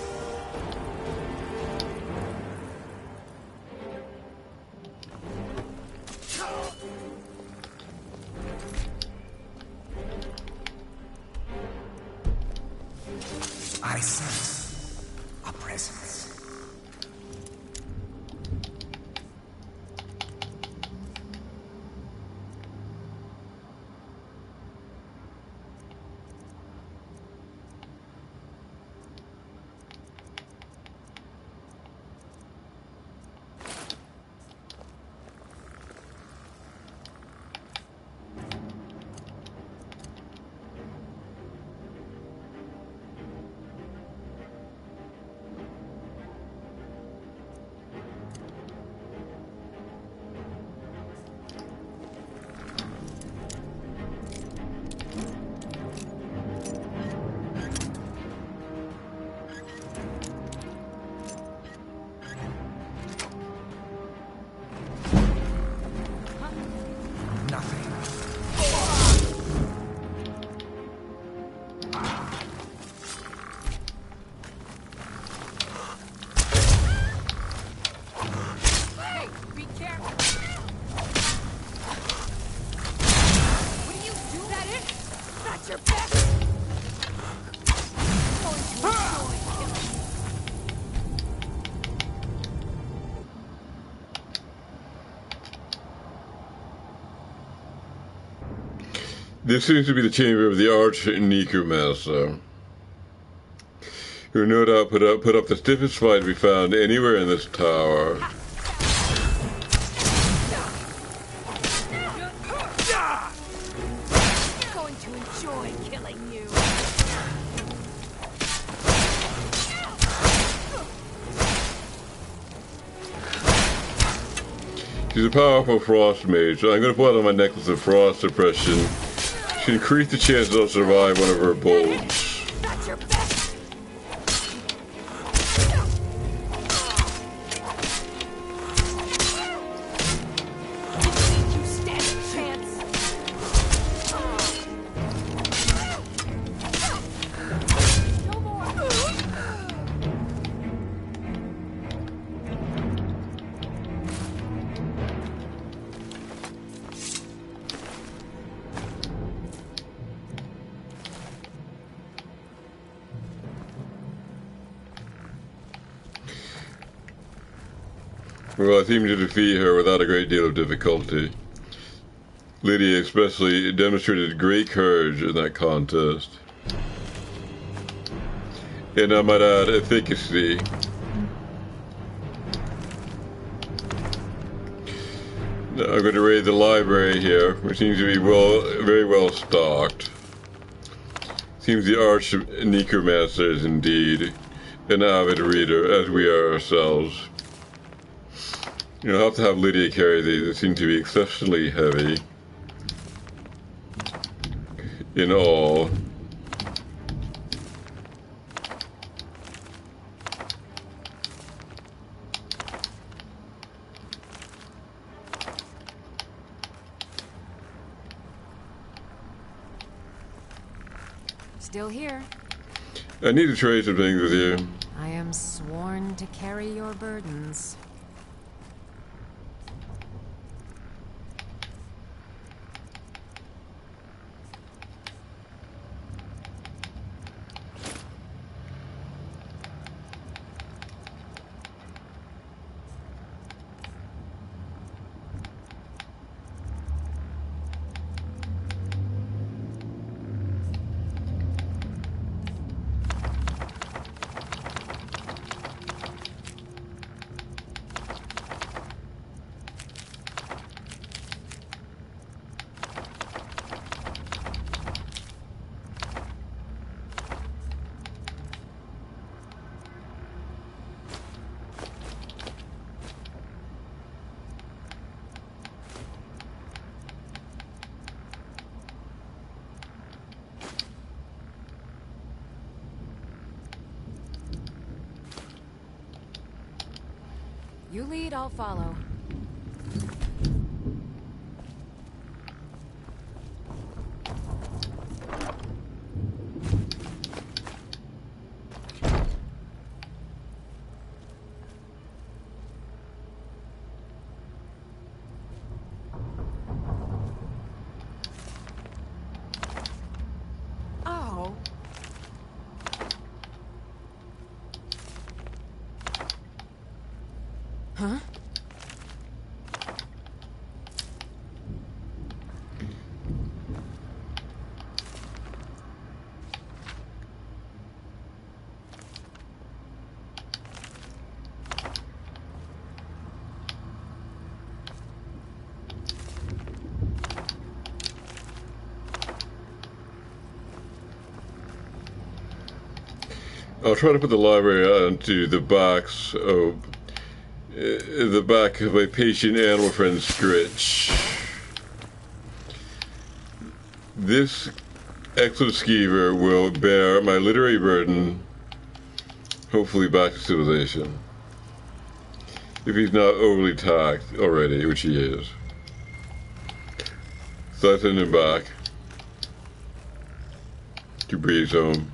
I sense a presence. Got your back. Going to enjoy killing you. This seems to be the chamber of the arch necromancer, who no doubt put up the stiffest fight we found anywhere in this tower. Going to enjoy killing you. She's a powerful frost mage, so I'm going to put on my necklace of frost suppression to increase the chances I'll survive one of her bolts. Got your back. You stand a chance. No more. Well, I seem to defeat her without a great deal of difficulty. Lydia especially demonstrated great courage in that contest. And I might add, efficacy. Now I'm going to raid the library here, which seems to be very well stocked. Seems the arch necromancer is indeed an avid reader, as we are ourselves. I'll have to have Lydia carry these. They seem to be exceptionally heavy. In all. Still here. I need to trade some things with you. I am sworn to carry your burdens. You lead, I'll follow. Oh. Huh? I'll try to put the library onto the backs of the back of my patient animal friend Scritch. This exoskeever will bear my literary burden, hopefully back to civilization. If he's not overly taxed already, which he is. So I send him back to Breeze home.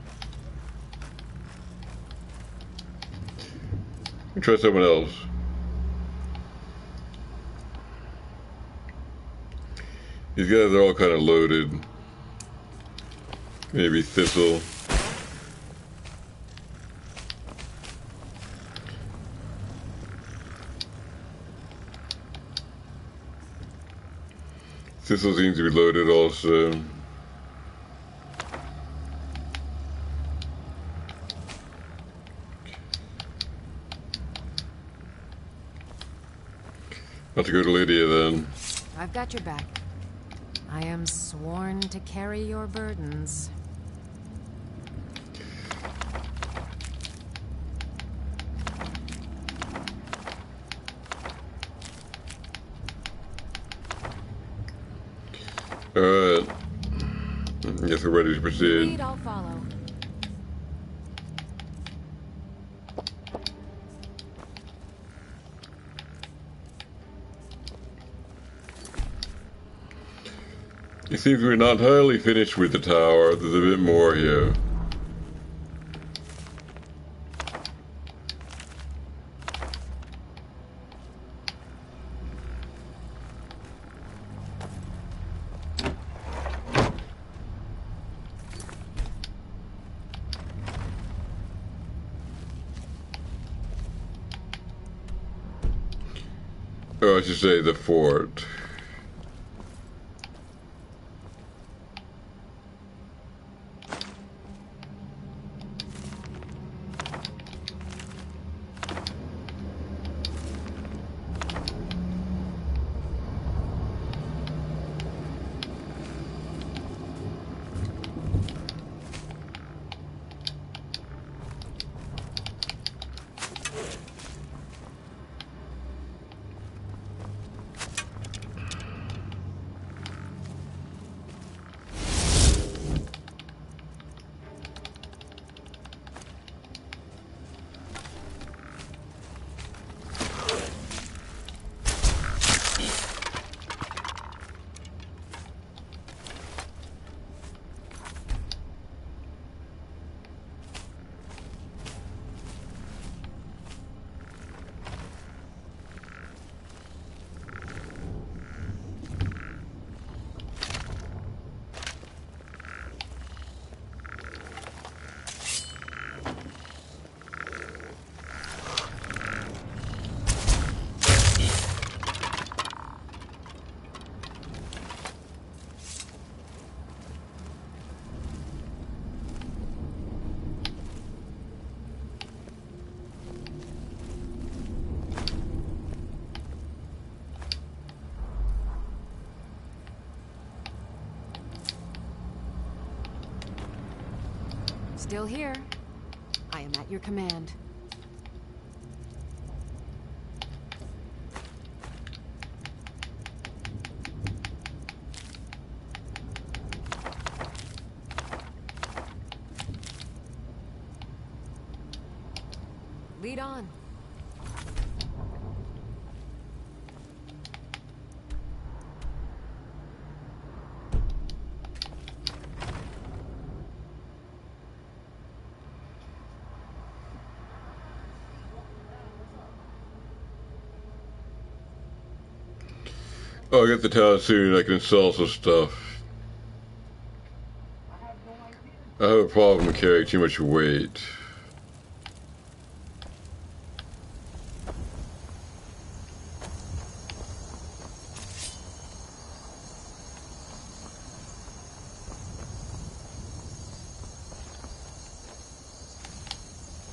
Try someone else. These guys are all kind of loaded. Maybe Thistle. Thistle seems to be loaded also. About to go to Lydia then. I've got your back. I am sworn to carry your burdens. Alright. I guess we're ready to proceed. Lead, I'll follow. It seems we're not entirely finished with the tower. There's a bit more here. Oh, I should say the fort. Still here. I am at your command. Lead on. Oh, I get the tower soon. I can install some stuff. I have a problem carrying too much weight.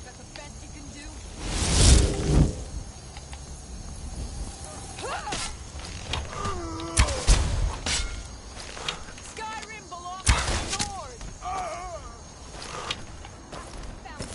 That's the best you can do? Skyrim belongs to the Lord! Found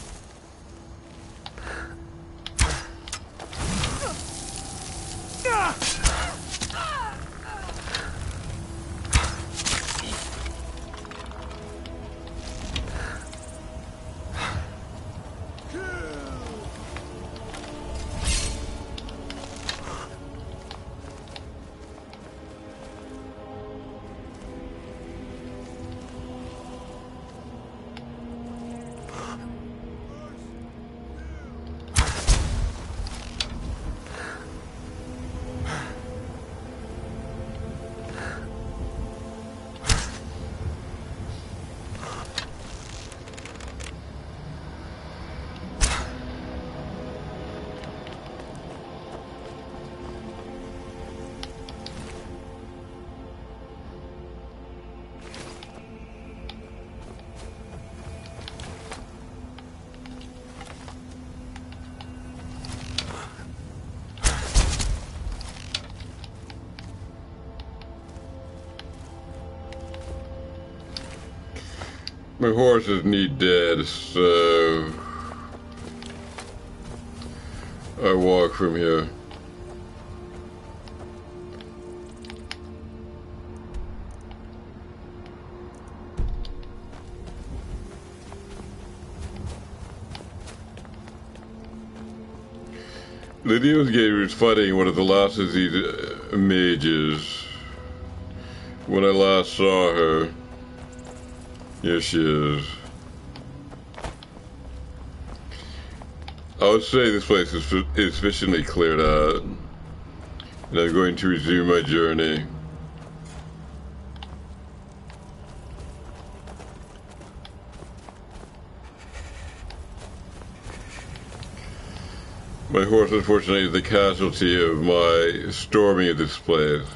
My horses need dead, so I walk from here. Lydia was fighting one of the last of these mages when I last saw her. Here she is. I would say this place is sufficiently cleared out, and I'm going to resume my journey. My horse, unfortunately, is the casualty of my storming of this place.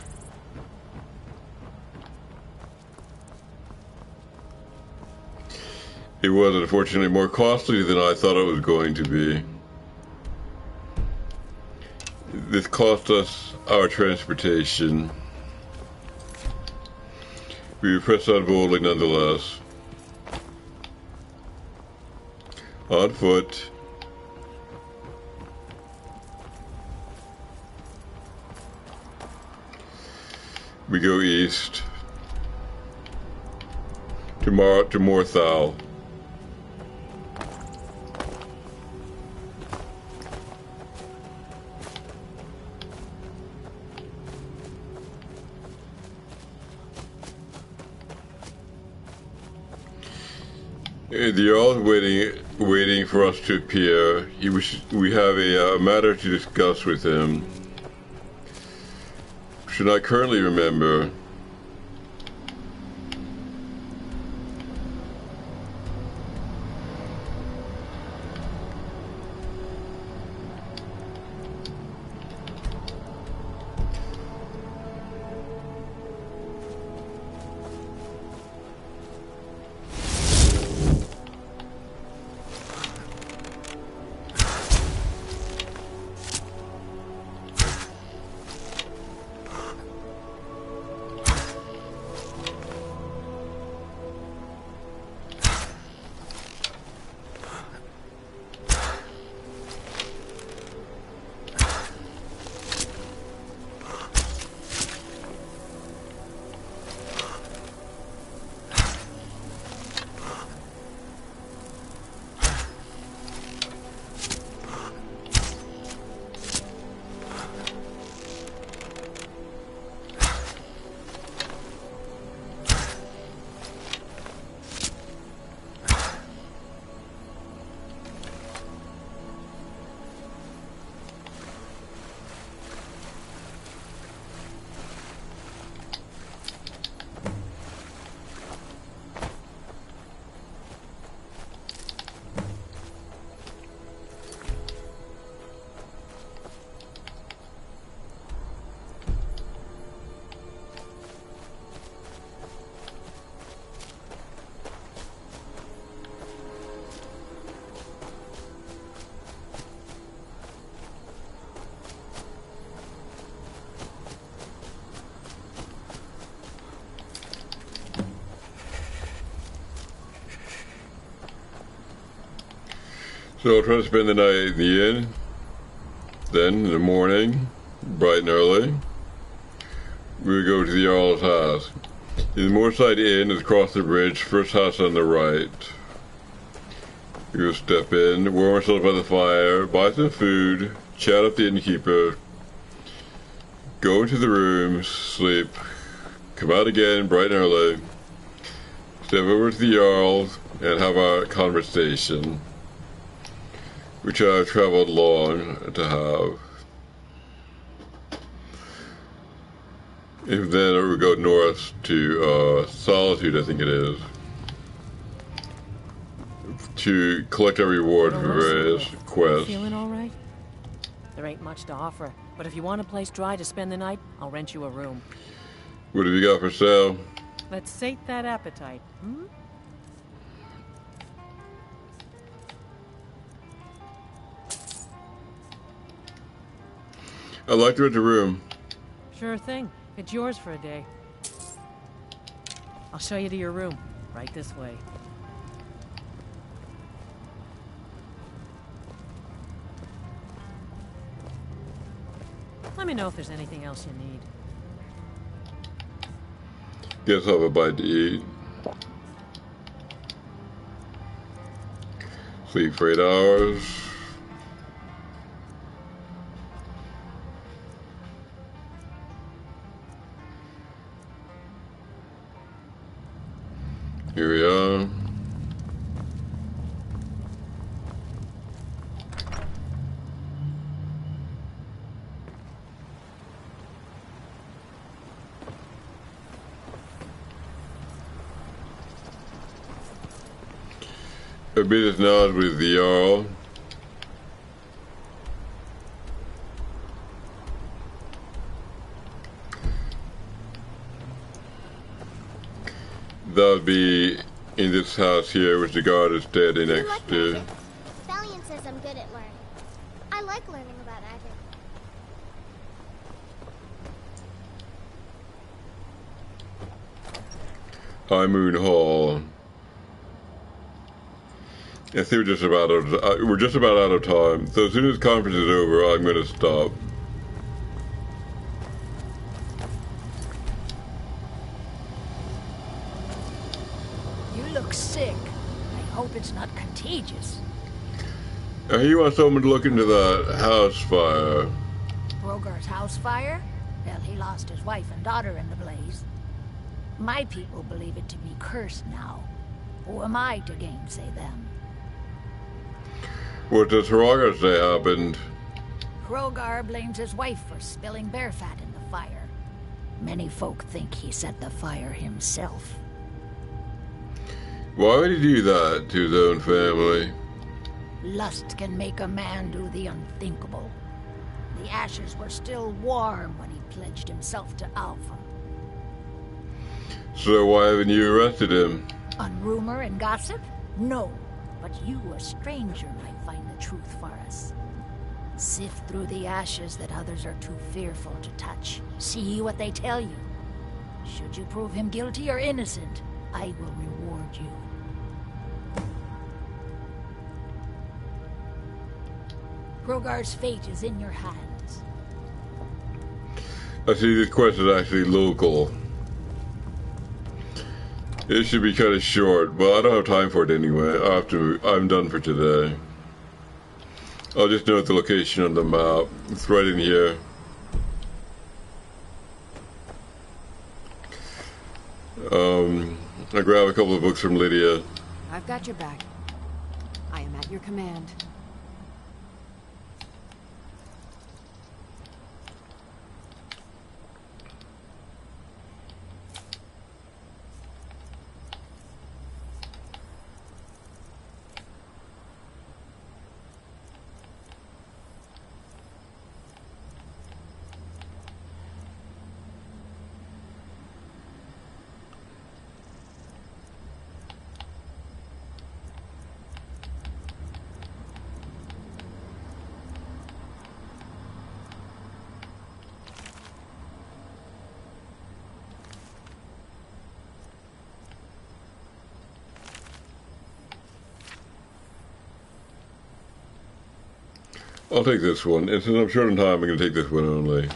It was, unfortunately, more costly than I thought it was going to be. This cost us our transportation. We pressed on boldly nonetheless. On foot. We go east to Morthal. The Earl is waiting for us to appear. We have a matter to discuss with him. Should I currently remember? So I'll try to spend the night in the inn. Then, in the morning, bright and early, we would go to the Jarl's house. The Moorside Inn is across the bridge, first house on the right. We will step in, warm ourselves by the fire, buy some food, chat with the innkeeper, go into the room, sleep, come out again bright and early, step over to the Jarl's, and have our conversation, which I've traveled long to have. And then we go north to Solitude, I think it is, to collect our reward for various quests. Feeling all right? There ain't much to offer, but if you want a place dry to spend the night, I'll rent you a room. What have you got for sale? Let's sate that appetite, hmm? I'd like to rent a room. Sure thing. It's yours for a day. I'll show you to your room. Right this way. Let me know if there's anything else you need. Guess I'll have a bite to eat. Sleep for 8 hours. Here we are. A business now with the Jarl. That would be in this house here, which the guard is standing next to. Valiant says I'm good at learning. I like learning about Agate. High Moon Hall. I think we're just about out of time. So as soon as conference is over, I'm going to stop. You look sick. I hope it's not contagious. He wants someone to look into the house fire. Rogar's house fire? Well, he lost his wife and daughter in the blaze. My people believe it to be cursed now. Who am I to gainsay them? What does Rogar say happened? Rogar blames his wife for spilling bear fat in the fire. Many folk think he set the fire himself. Why would he do that to his own family? Lust can make a man do the unthinkable. The ashes were still warm when he pledged himself to Alpha. So why haven't you arrested him? On rumor and gossip? No. But you, a stranger, might find the truth for us. Sift through the ashes that others are too fearful to touch. See what they tell you. Should you prove him guilty or innocent, I will reward you. Rogar's fate is in your hands. I see this quest is actually local. It should be kind of short, but I don't have time for it anyway. I'm done for today. I'll just note the location on the map. It's right in here. I grab a couple of books from Lydia. I've got your back. I am at your command. I'll take this one. And since I'm short on time, I'm going to take this one only.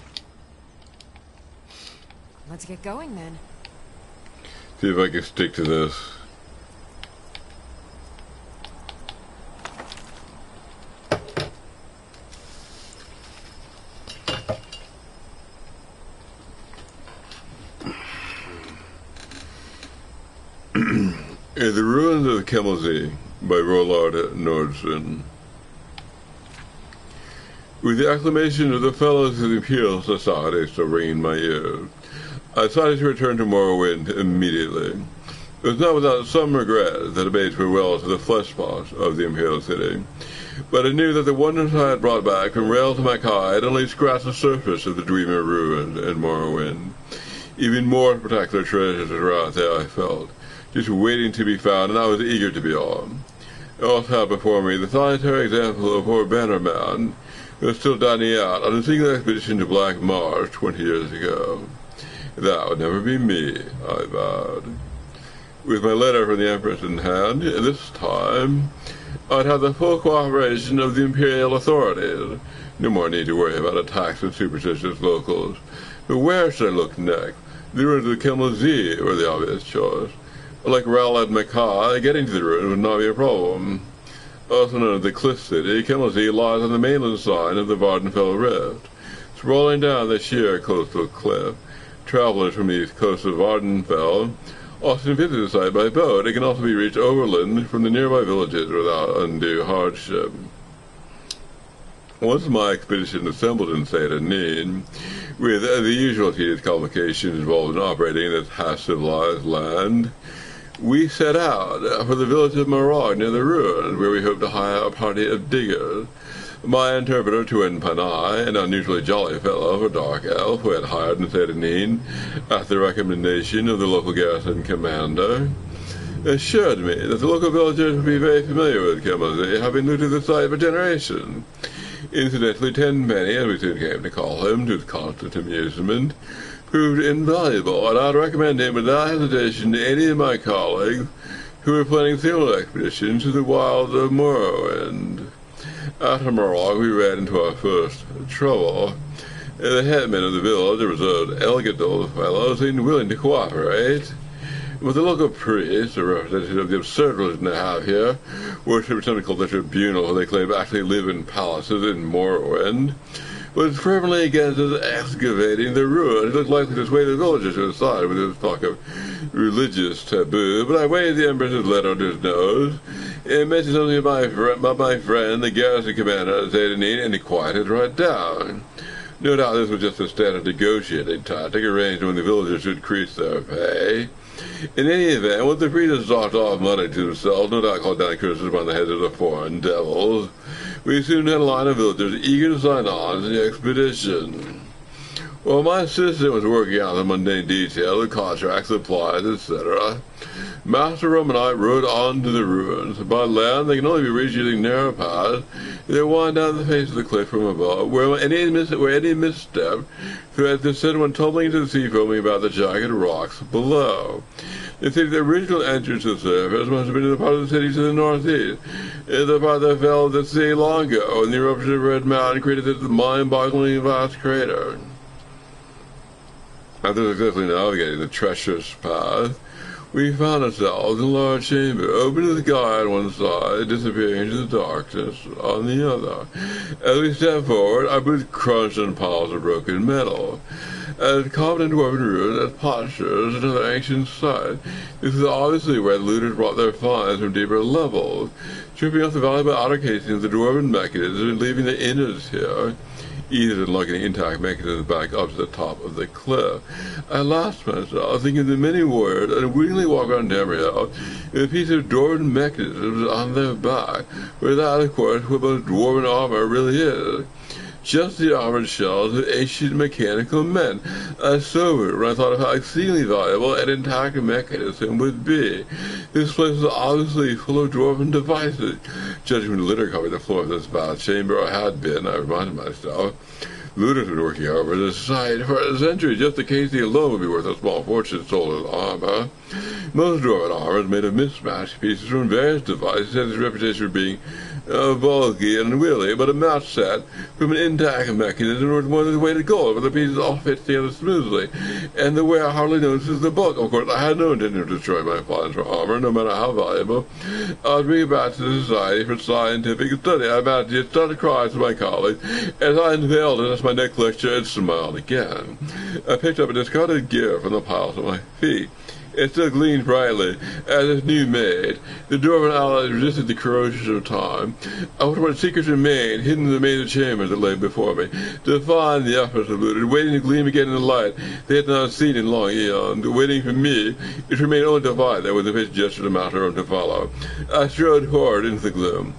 Let's get going then. See if I can stick to this. The Ruins of Kemelsey by Roland Nordsen. With the acclamation of the fellows of the Imperial Society still ringing in my ears, I decided to return to Morrowind immediately. It was not without some regret that I bade farewell to the flesh pot of the Imperial City, but I knew that the wonders I had brought back from Rail to Mackay had only scratched the surface of the Dreamer ruins in Morrowind. Even more spectacular treasures were out there, I felt, just waiting to be found, and I was eager to be on. I also had before me the solitary example of poor Bannerman, who was still dining out on a single expedition to Black Marsh 20 years ago. That would never be me, I vowed. With my letter from the Empress in hand, this time, I'd have the full cooperation of the Imperial authorities. No more need to worry about attacks from superstitious locals. But where should I look next? The ruins of Kemel were the obvious choice. Like Ral and Makai, getting to the ruins would not be a problem. Also known as the Cliff City, Kemel lies on the mainland side of the Vardenfell Rift, sprawling down the sheer coastal cliff. Travelers from the east coast of Vardenfell often visit the site by boat. It can also be reached overland from the nearby villages without undue hardship. Once my expedition assembled in St. Anine, with the usual tedious complications involved in operating in this half-civilized land, we set out for the village of Marag near the ruins, where we hoped to hire a party of diggers. My interpreter, Tuan Panai, an unusually jolly fellow of a dark elf who had hired in St. Anine at the recommendation of the local garrison commander, assured me that the local villagers would be very familiar with Kemel, having lived at the site for generations. Incidentally, 10 penny, as we soon came to call him, to his constant amusement, proved invaluable, and I'd recommend him without hesitation to any of my colleagues who were planning similar expeditions to the wilds of Morrowind. After Marag, we ran into our first trouble. The headman of the village, a reserved, elegant old fellow, seemed willing to cooperate. But the local priest, a representative of the absurd religion they have here, worship something called the tribunal, who they claim actually live in palaces in Morrowind, was firmly against us excavating the ruins. It looked likely to sway the villagers to his side with his talk of religious taboo, but I waved the Empress's letter to his nose and mentioned something about my friend, the garrison commander at St. Anine, and he quieted right down. No doubt this was just a standard negotiating tactic arranged when the villagers should increase their pay. In any event, once the priest docked off money to himself, no doubt called down curses upon the heads of the foreign devils, we soon had a line of villagers eager to sign on to the expedition. While my assistant was working out the mundane details, the contracts, supplies, etc., Master Rum and I rode on to the ruins. By land, they can only be reached using narrow paths. They wind down the face of the cliff from above, where any misstep could descend one tumbling into the sea, foaming about the jagged rocks below. They say the original entrance to the surface must have been in the part of the city to the northeast, the part that fell into the sea long ago, and the eruption of Red Mountain created this mind-bogglingly vast crater. After successfully navigating the treacherous path, we found ourselves in a large chamber, open to the sky on one side, disappearing into the darkness on the other. As we stepped forward, our boots crunched on piles of broken metal. As common in dwarven ruins as potsherds and other ancient sites, this is obviously where the looters brought their finds from deeper levels, stripping off the valuable outer casing of the dwarven mechanism and leaving the innards here, easier than lugging the intact mechanism back up to the top of the cliff. I lost myself, thinking of the many warriors and willingly walk around Tamriel with a piece of dwarven mechanisms on their back, where that, of course, what most dwarven armor really is. Just the armored shells of ancient mechanical men. I sobered when I thought of how exceedingly valuable an intact mechanism would be. This place was obviously full of dwarven devices. Judging from the litter covering the floor of this vast chamber, I reminded myself. Looters been working over the site for a century. Just the casing alone would be worth a small fortune sold as armor. Most dwarven armor is made of mismatched pieces from various devices, and its reputation for being bulky and unwieldy, but a match set from an intact mechanism worth more than the weight of gold, but the pieces all fit together smoothly, and the wearer hardly notices the bulk. Of course, I had no intention of destroying my finds for armor, no matter how valuable. I was bringing it back to the Society for Scientific Study. I managed to start to cry to my colleagues as I unveiled it as my next lecture and smiled again. I picked up a discarded gear from the piles at my feet. It still gleamed brightly, as if new made. The dwarven allies resisted the corrosion of time. I wondered what secrets remained, hidden in the maze of chambers that lay before me, to find the efforts of looters, waiting to gleam again in the light they had not seen in long eons, waiting for me. It remained only to find them with a face gesture to Master Rum to follow. I strode forward into the gloom.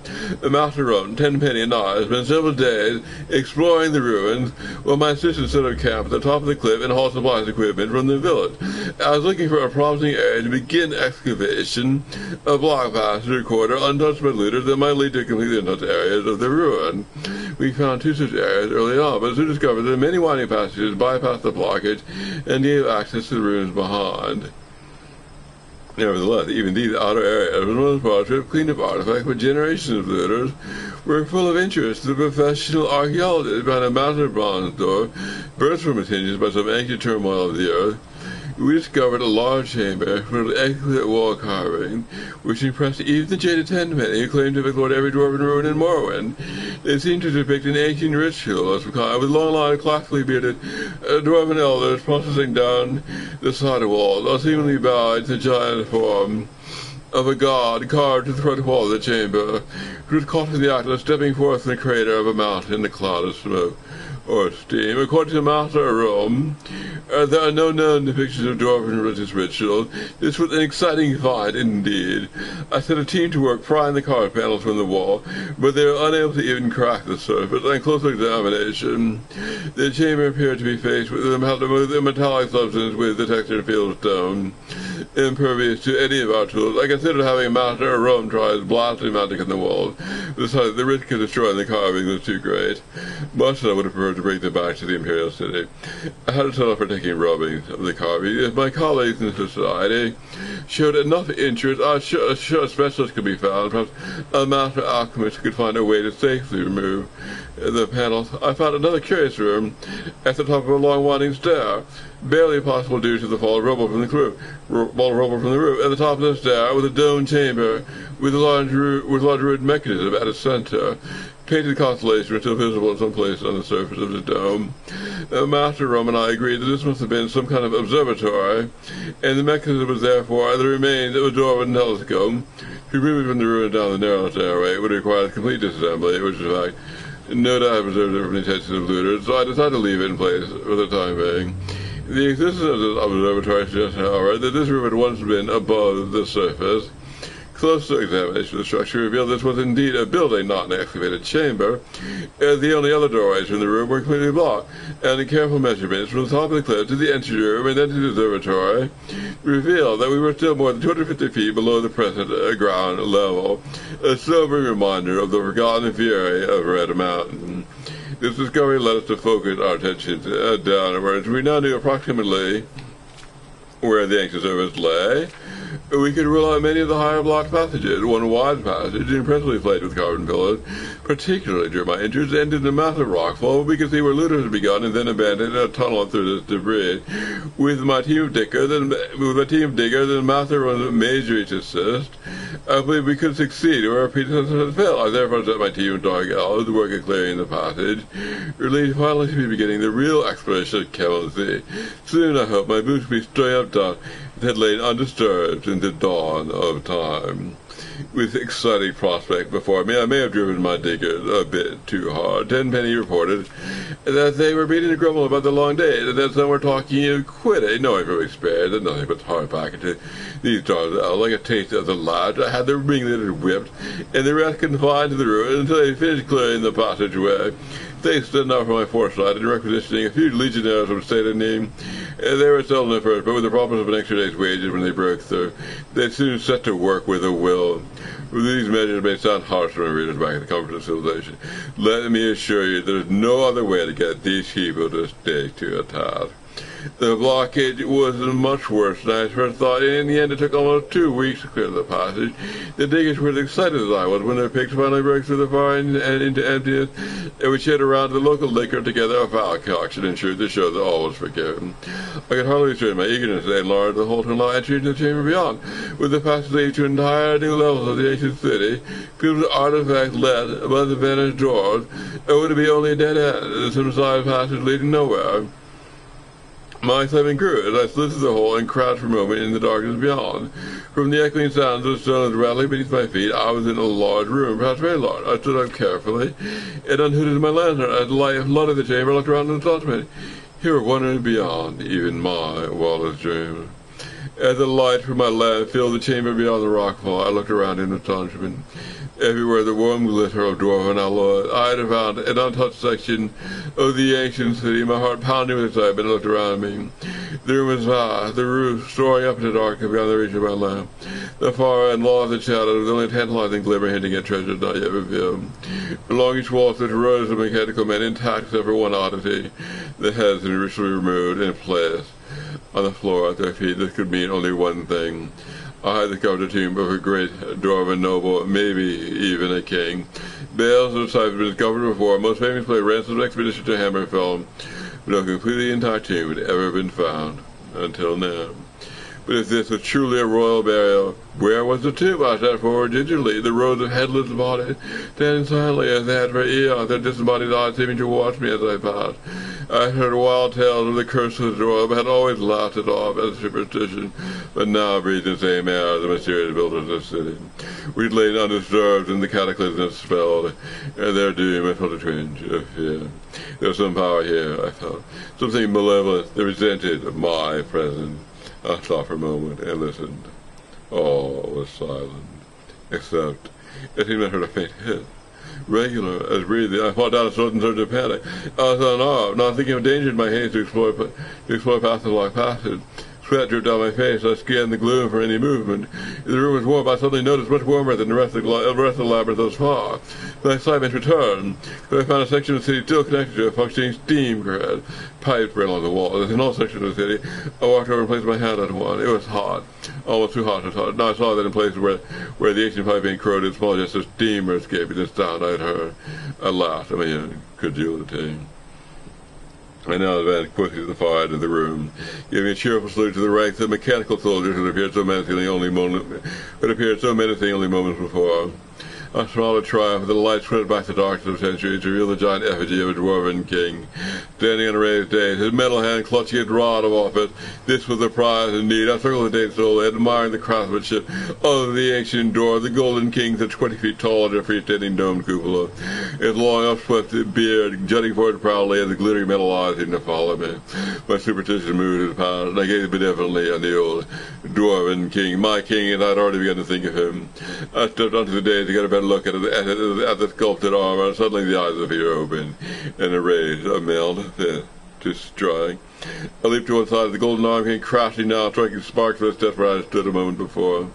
Master Rum, Tenpenny, and I spent several days exploring the ruins, while my assistant set up camp at the top of the cliff and hauled supplies equipment from the village. I was looking for a promising area to begin excavation of block passage quarter untouched by looters that might lead to completely untouched areas of the ruin. We found two such areas early on, but soon discovered that many winding passages bypassed the blockage and gave access to the ruins behind. Nevertheless, even these outer areas were most part to have cleaned up artifacts, but generations of looters were full of interest. The professional archaeologist behind a massive bronze door, burst from its hinges by some ancient turmoil of the earth. We discovered a large chamber with exquisite wall carving, which impressed even the jaded Tenpenny, who claimed to have explored every dwarven ruin in Morrowind. They seemed to depict an ancient ritual of some kind, with long line of classically bearded dwarven elders processing down the side of walls, all seemingly bowed to the giant form of a god carved to the front wall of the chamber, who was caught in the act of stepping forth from the crater of a mountain in a cloud of smoke or steam. According to Master Rome, there are no known depictions of dwarven religious rituals. This was an exciting find indeed. I set a team to work prying the card panels from the wall, but they were unable to even crack the surface. On closer examination, the chamber appeared to be faced with a metallic substance with the texture and feel of stone, impervious to any of our tools. I considered having Master Rome try his blasting magic on the walls, decided the risk of destroying the carving was too great. Much I would have preferred to bring them back to the Imperial City. I had to settle for taking rubbings of the carving. If my colleagues in society showed enough interest, I'm sure a specialist could be found. Perhaps a master alchemist could find a way to safely remove the panels. I found another curious room at the top of a long winding stair, barely possible due to the fall of rubble from the roof. At the top of the stair was a domed chamber with a large wood mechanism at its center. Painted constellations were still visible in some place on the surface of the dome. Master Rome and I agreed that this must have been some kind of observatory, and the mechanism was therefore the remains of a dwarven telescope. To remove it from the ruin down the narrow stairway would require a complete disassembly, which in fact no doubt had preserved it from the intentions of looters, so I decided to leave it in place for the time being. The existence of this observatory suggests, however, that this room had once been above the surface. Closer examination of the structure revealed this was indeed a building, not an excavated chamber. The only other doorways from the room were completely blocked, and careful measurements from the top of the cliff to the entry room and then to the observatory revealed that we were still more than 250 feet below the present ground level, a sobering reminder of the forgotten fury of Red Mountain. This discovery led us to focus our attention downwards. We now knew approximately where the ancient surface lay. We could rule out many of the higher blocked passages. One wide passage, impressively flayed with carved pillars, particularly drew my interest, ended in a massive rockfall. We could see where looters had begun and then abandoned a tunnel through this debris. With my team of diggers and Master Rome's major to assist, I believe we could succeed where our predecessors had failed. I therefore set my team of dark elves to work at clearing the passage, relieved finally to be beginning the real exploration of Camel Sea. Soon, I hope, my boots will be straight up done that laid undisturbed in the dawn of time. With exciting prospect before me, I may have driven my diggers a bit too hard. Tenpenny reported that they were beginning to grumble about the long days, and that some were talking of quitting, knowing from experience that nothing but hard back into these doors like a taste of the lodge. I had the ringleaders whipped, and the rest confined to the ruin until they finished clearing the passageway. They stood now for my foresight in requisitioning a few legionnaires from state and name. They were seldom at first, but with the promise of an extra day's wages when they broke through, they soon set to work with a will. These measures may sound harsh when readers back in the comfort of civilization. Let me assure you there's no other way to get these people to stay to a task. The blockage was much worse than I first thought, and in the end it took almost 2 weeks to clear the passage. The diggers were as excited as I was when their picks finally broke through the fire and into emptiness, and we shared around the local liquor together a foul concoction ensured to show that all was forgiven. I could hardly restrain my eagerness to enlarge the whole tunnel entry into the chamber beyond, with the passage leading to entire new levels of the ancient city, filled with artifacts led by the vanished doors. It would be only a dead end, some side passage leading nowhere. My excitement grew as I slid through the hole and crouched for a moment in the darkness beyond. From the echoing sounds of stones rattling beneath my feet, I was in a large room, perhaps very large. I stood up carefully and unhooded my lantern. As the light flooded the chamber, I looked around and thought to me, here were wonders beyond even my wildest dreams. As the light from my lamp filled the chamber beyond the rockfall, I looked around in astonishment. Everywhere the warm glitter of dwarven alloy. I had found an untouched section of the ancient city. My heart pounding with excitement, I looked around me. The room was vast, the roof soaring up into darkness beyond the reach of my lamp. The far end lost its shadow, with only a tantalizing glimmer hinting at treasure not yet revealed. Along each wall stood rows of mechanical men, intact except for one oddity. The heads had been ritually removed in place on the floor at their feet. This could mean only one thing. I had discovered a tomb of a great dwarven noble, maybe even a king. Bales of the type had been discovered before, most famously Ransom's expedition to Hammerfell, but no completely intact tomb had ever been found, until now. But if this was truly a royal burial, where was the tomb? I stepped forward gingerly, the rows of headless bodies, standing silently as they had for eons, their disembodied eyes seeming to watch me as I passed. I heard wild tales of the curse of the dwarf, but had always laughed it off as superstition, but now breathed the same air as the mysterious builders of the city. We'd lain undisturbed in the cataclysm that spelled, and their doom I felt a twinge of fear. There was some power here, I felt, something malevolent that resented my presence. I stopped for a moment and listened. All was silent, except it seemed I heard a faint hiss. Regular as breathing, I fought down a sudden surge of panic. I was unarmed, not thinking of danger in my haste to explore past the locked passage. Sweat dripped down my face. I scanned the gloom for any movement. The room was warm, but I suddenly noticed much warmer than the rest of the labyrinth thus far. My excitement returned, but I found a section of the city still connected to a functioning steam grid. Pipes ran along the walls. In all sections of the city, I walked over and placed my hand on one. It was hot, almost too hot to touch. Now I saw that in places where the ancient pipe being corroded, small jets of steam were escaping the sound I had heard. I laughed at my incredulity. I now advanced quickly to the far end of the room, giving a cheerful salute to the ranks of mechanical soldiers who had appeared so menacing only moments before. I smiled with triumph, the light spread back the darkness of centuries to reveal the giant effigy of a dwarven king, standing on a raised dais, his metal hand clutching its rod of office. This was the prize indeed. I circled the dais slowly, admiring the craftsmanship of the ancient door, the golden king, such 20 feet tall under a freestanding domed cupola, his long upswept beard jutting forward proudly as the glittering metal eyes seemed to follow me. My superstitious mood had passed, and I gazed benevolently on the old dwarven king, my king, and I had already begun to think of him. I stepped onto the dais to get a better look at the sculpted armor, and suddenly the eyes of fear opened, and a rage of mailed fist to strike. I leaped to one side. The golden arm came crashing down, striking sparks with its death where I stood a moment before.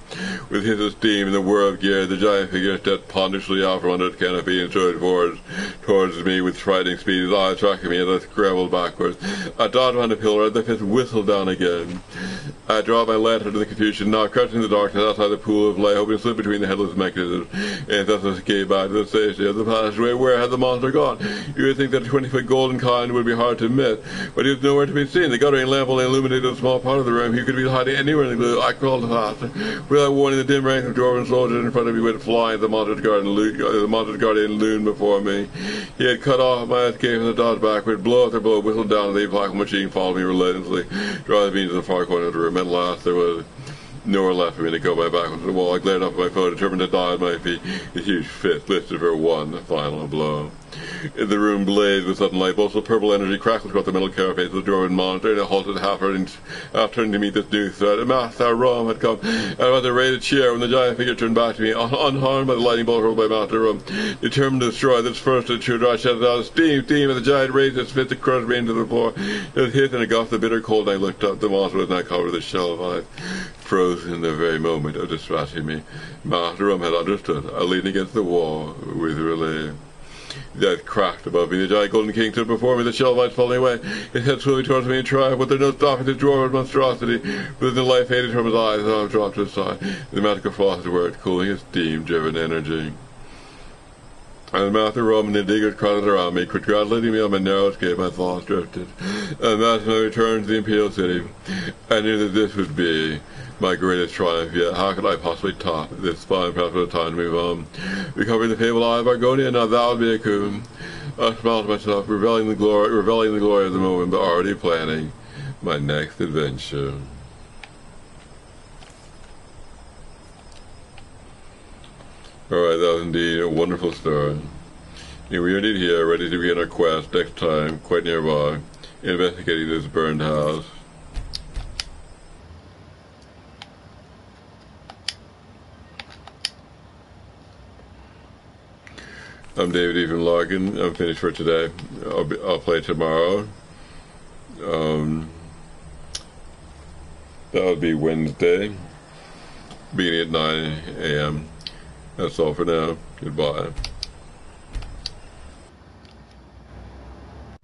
With his esteem and the whir of gear, the giant figure stepped ponderously out from under its canopy and strode towards me with frightening speed, his eyes tracking me as I scrambled backwards. I dodged behind a pillar, and the fist whistled down again. I dropped my lantern in the confusion, now crouching in the darkness outside the pool of light, hoping to slip between the headless mechanisms, and thus escape back to the safety of the passageway. Where had the monster gone? You would think that a 20-foot golden kind would be hard to miss, but he was nowhere to be seen. The guttering lamp only illuminated a small part of the room. He could be hiding anywhere in the gloom. I crawled faster. Without warning, the dim ranks of dwarven soldiers in front of me went flying. The monster's guardian loomed before me. He had cut off my escape and the dodge backward. Blow after blow whistled down, and the black machine followed me relentlessly, driving me to the far corner of the room. At last, there was nowhere left for me to go. My back was to the wall. I glared up at my foe, determined to die at my feet. His huge fist lifted for one final blow. The room blazed with sudden light. Bolts of purple energy crackled across the metal carapace of the dwarven monster, and it halted half turning to meet this new threat. A Master Rom had come. I was ready to cheer when the giant figure turned back to me, unharmed by the lightning bolt hurled by Master Rom. Determined to destroy this first intruder, I shouted out, "Steam! Steam!" as the giant raised his fist to crush me into the floor. It was hit in a gust of bitter cold, and I looked up. The monster was now covered with a shell of ice, frozen in the very moment of dispatching me. Master Rom had understood. I leaned against the wall with relief. Death cracked above me. The giant golden king stood before me, the shell of ice falling away. His head slowly towards me in triumph, but there was no stopping this dwarven monstrosity. But the light faded from his eyes, his arm dropped to his side. The magical frost worked, cooling his steam-driven energy. As Master Rom and the diggers crowded around me, congratulating me on my narrow escape, my thoughts drifted. And as I returned to the Imperial City, I knew that this would be my greatest triumph yet. How could I possibly top this fine perhaps with time to move on? Recovering the fabled Eye of Argonia, now that would be a coup. I smiled to myself, reveling the glory of the moment, but already planning my next adventure. Alright, that was indeed a wonderful story. And we are indeed here, ready to begin our quest next time, quite nearby, investigating this burned house. I'm David Ephraim Larkin. I'm finished for today. I'll play tomorrow. That would be Wednesday, beginning at 9 a.m. That's all for now. Goodbye.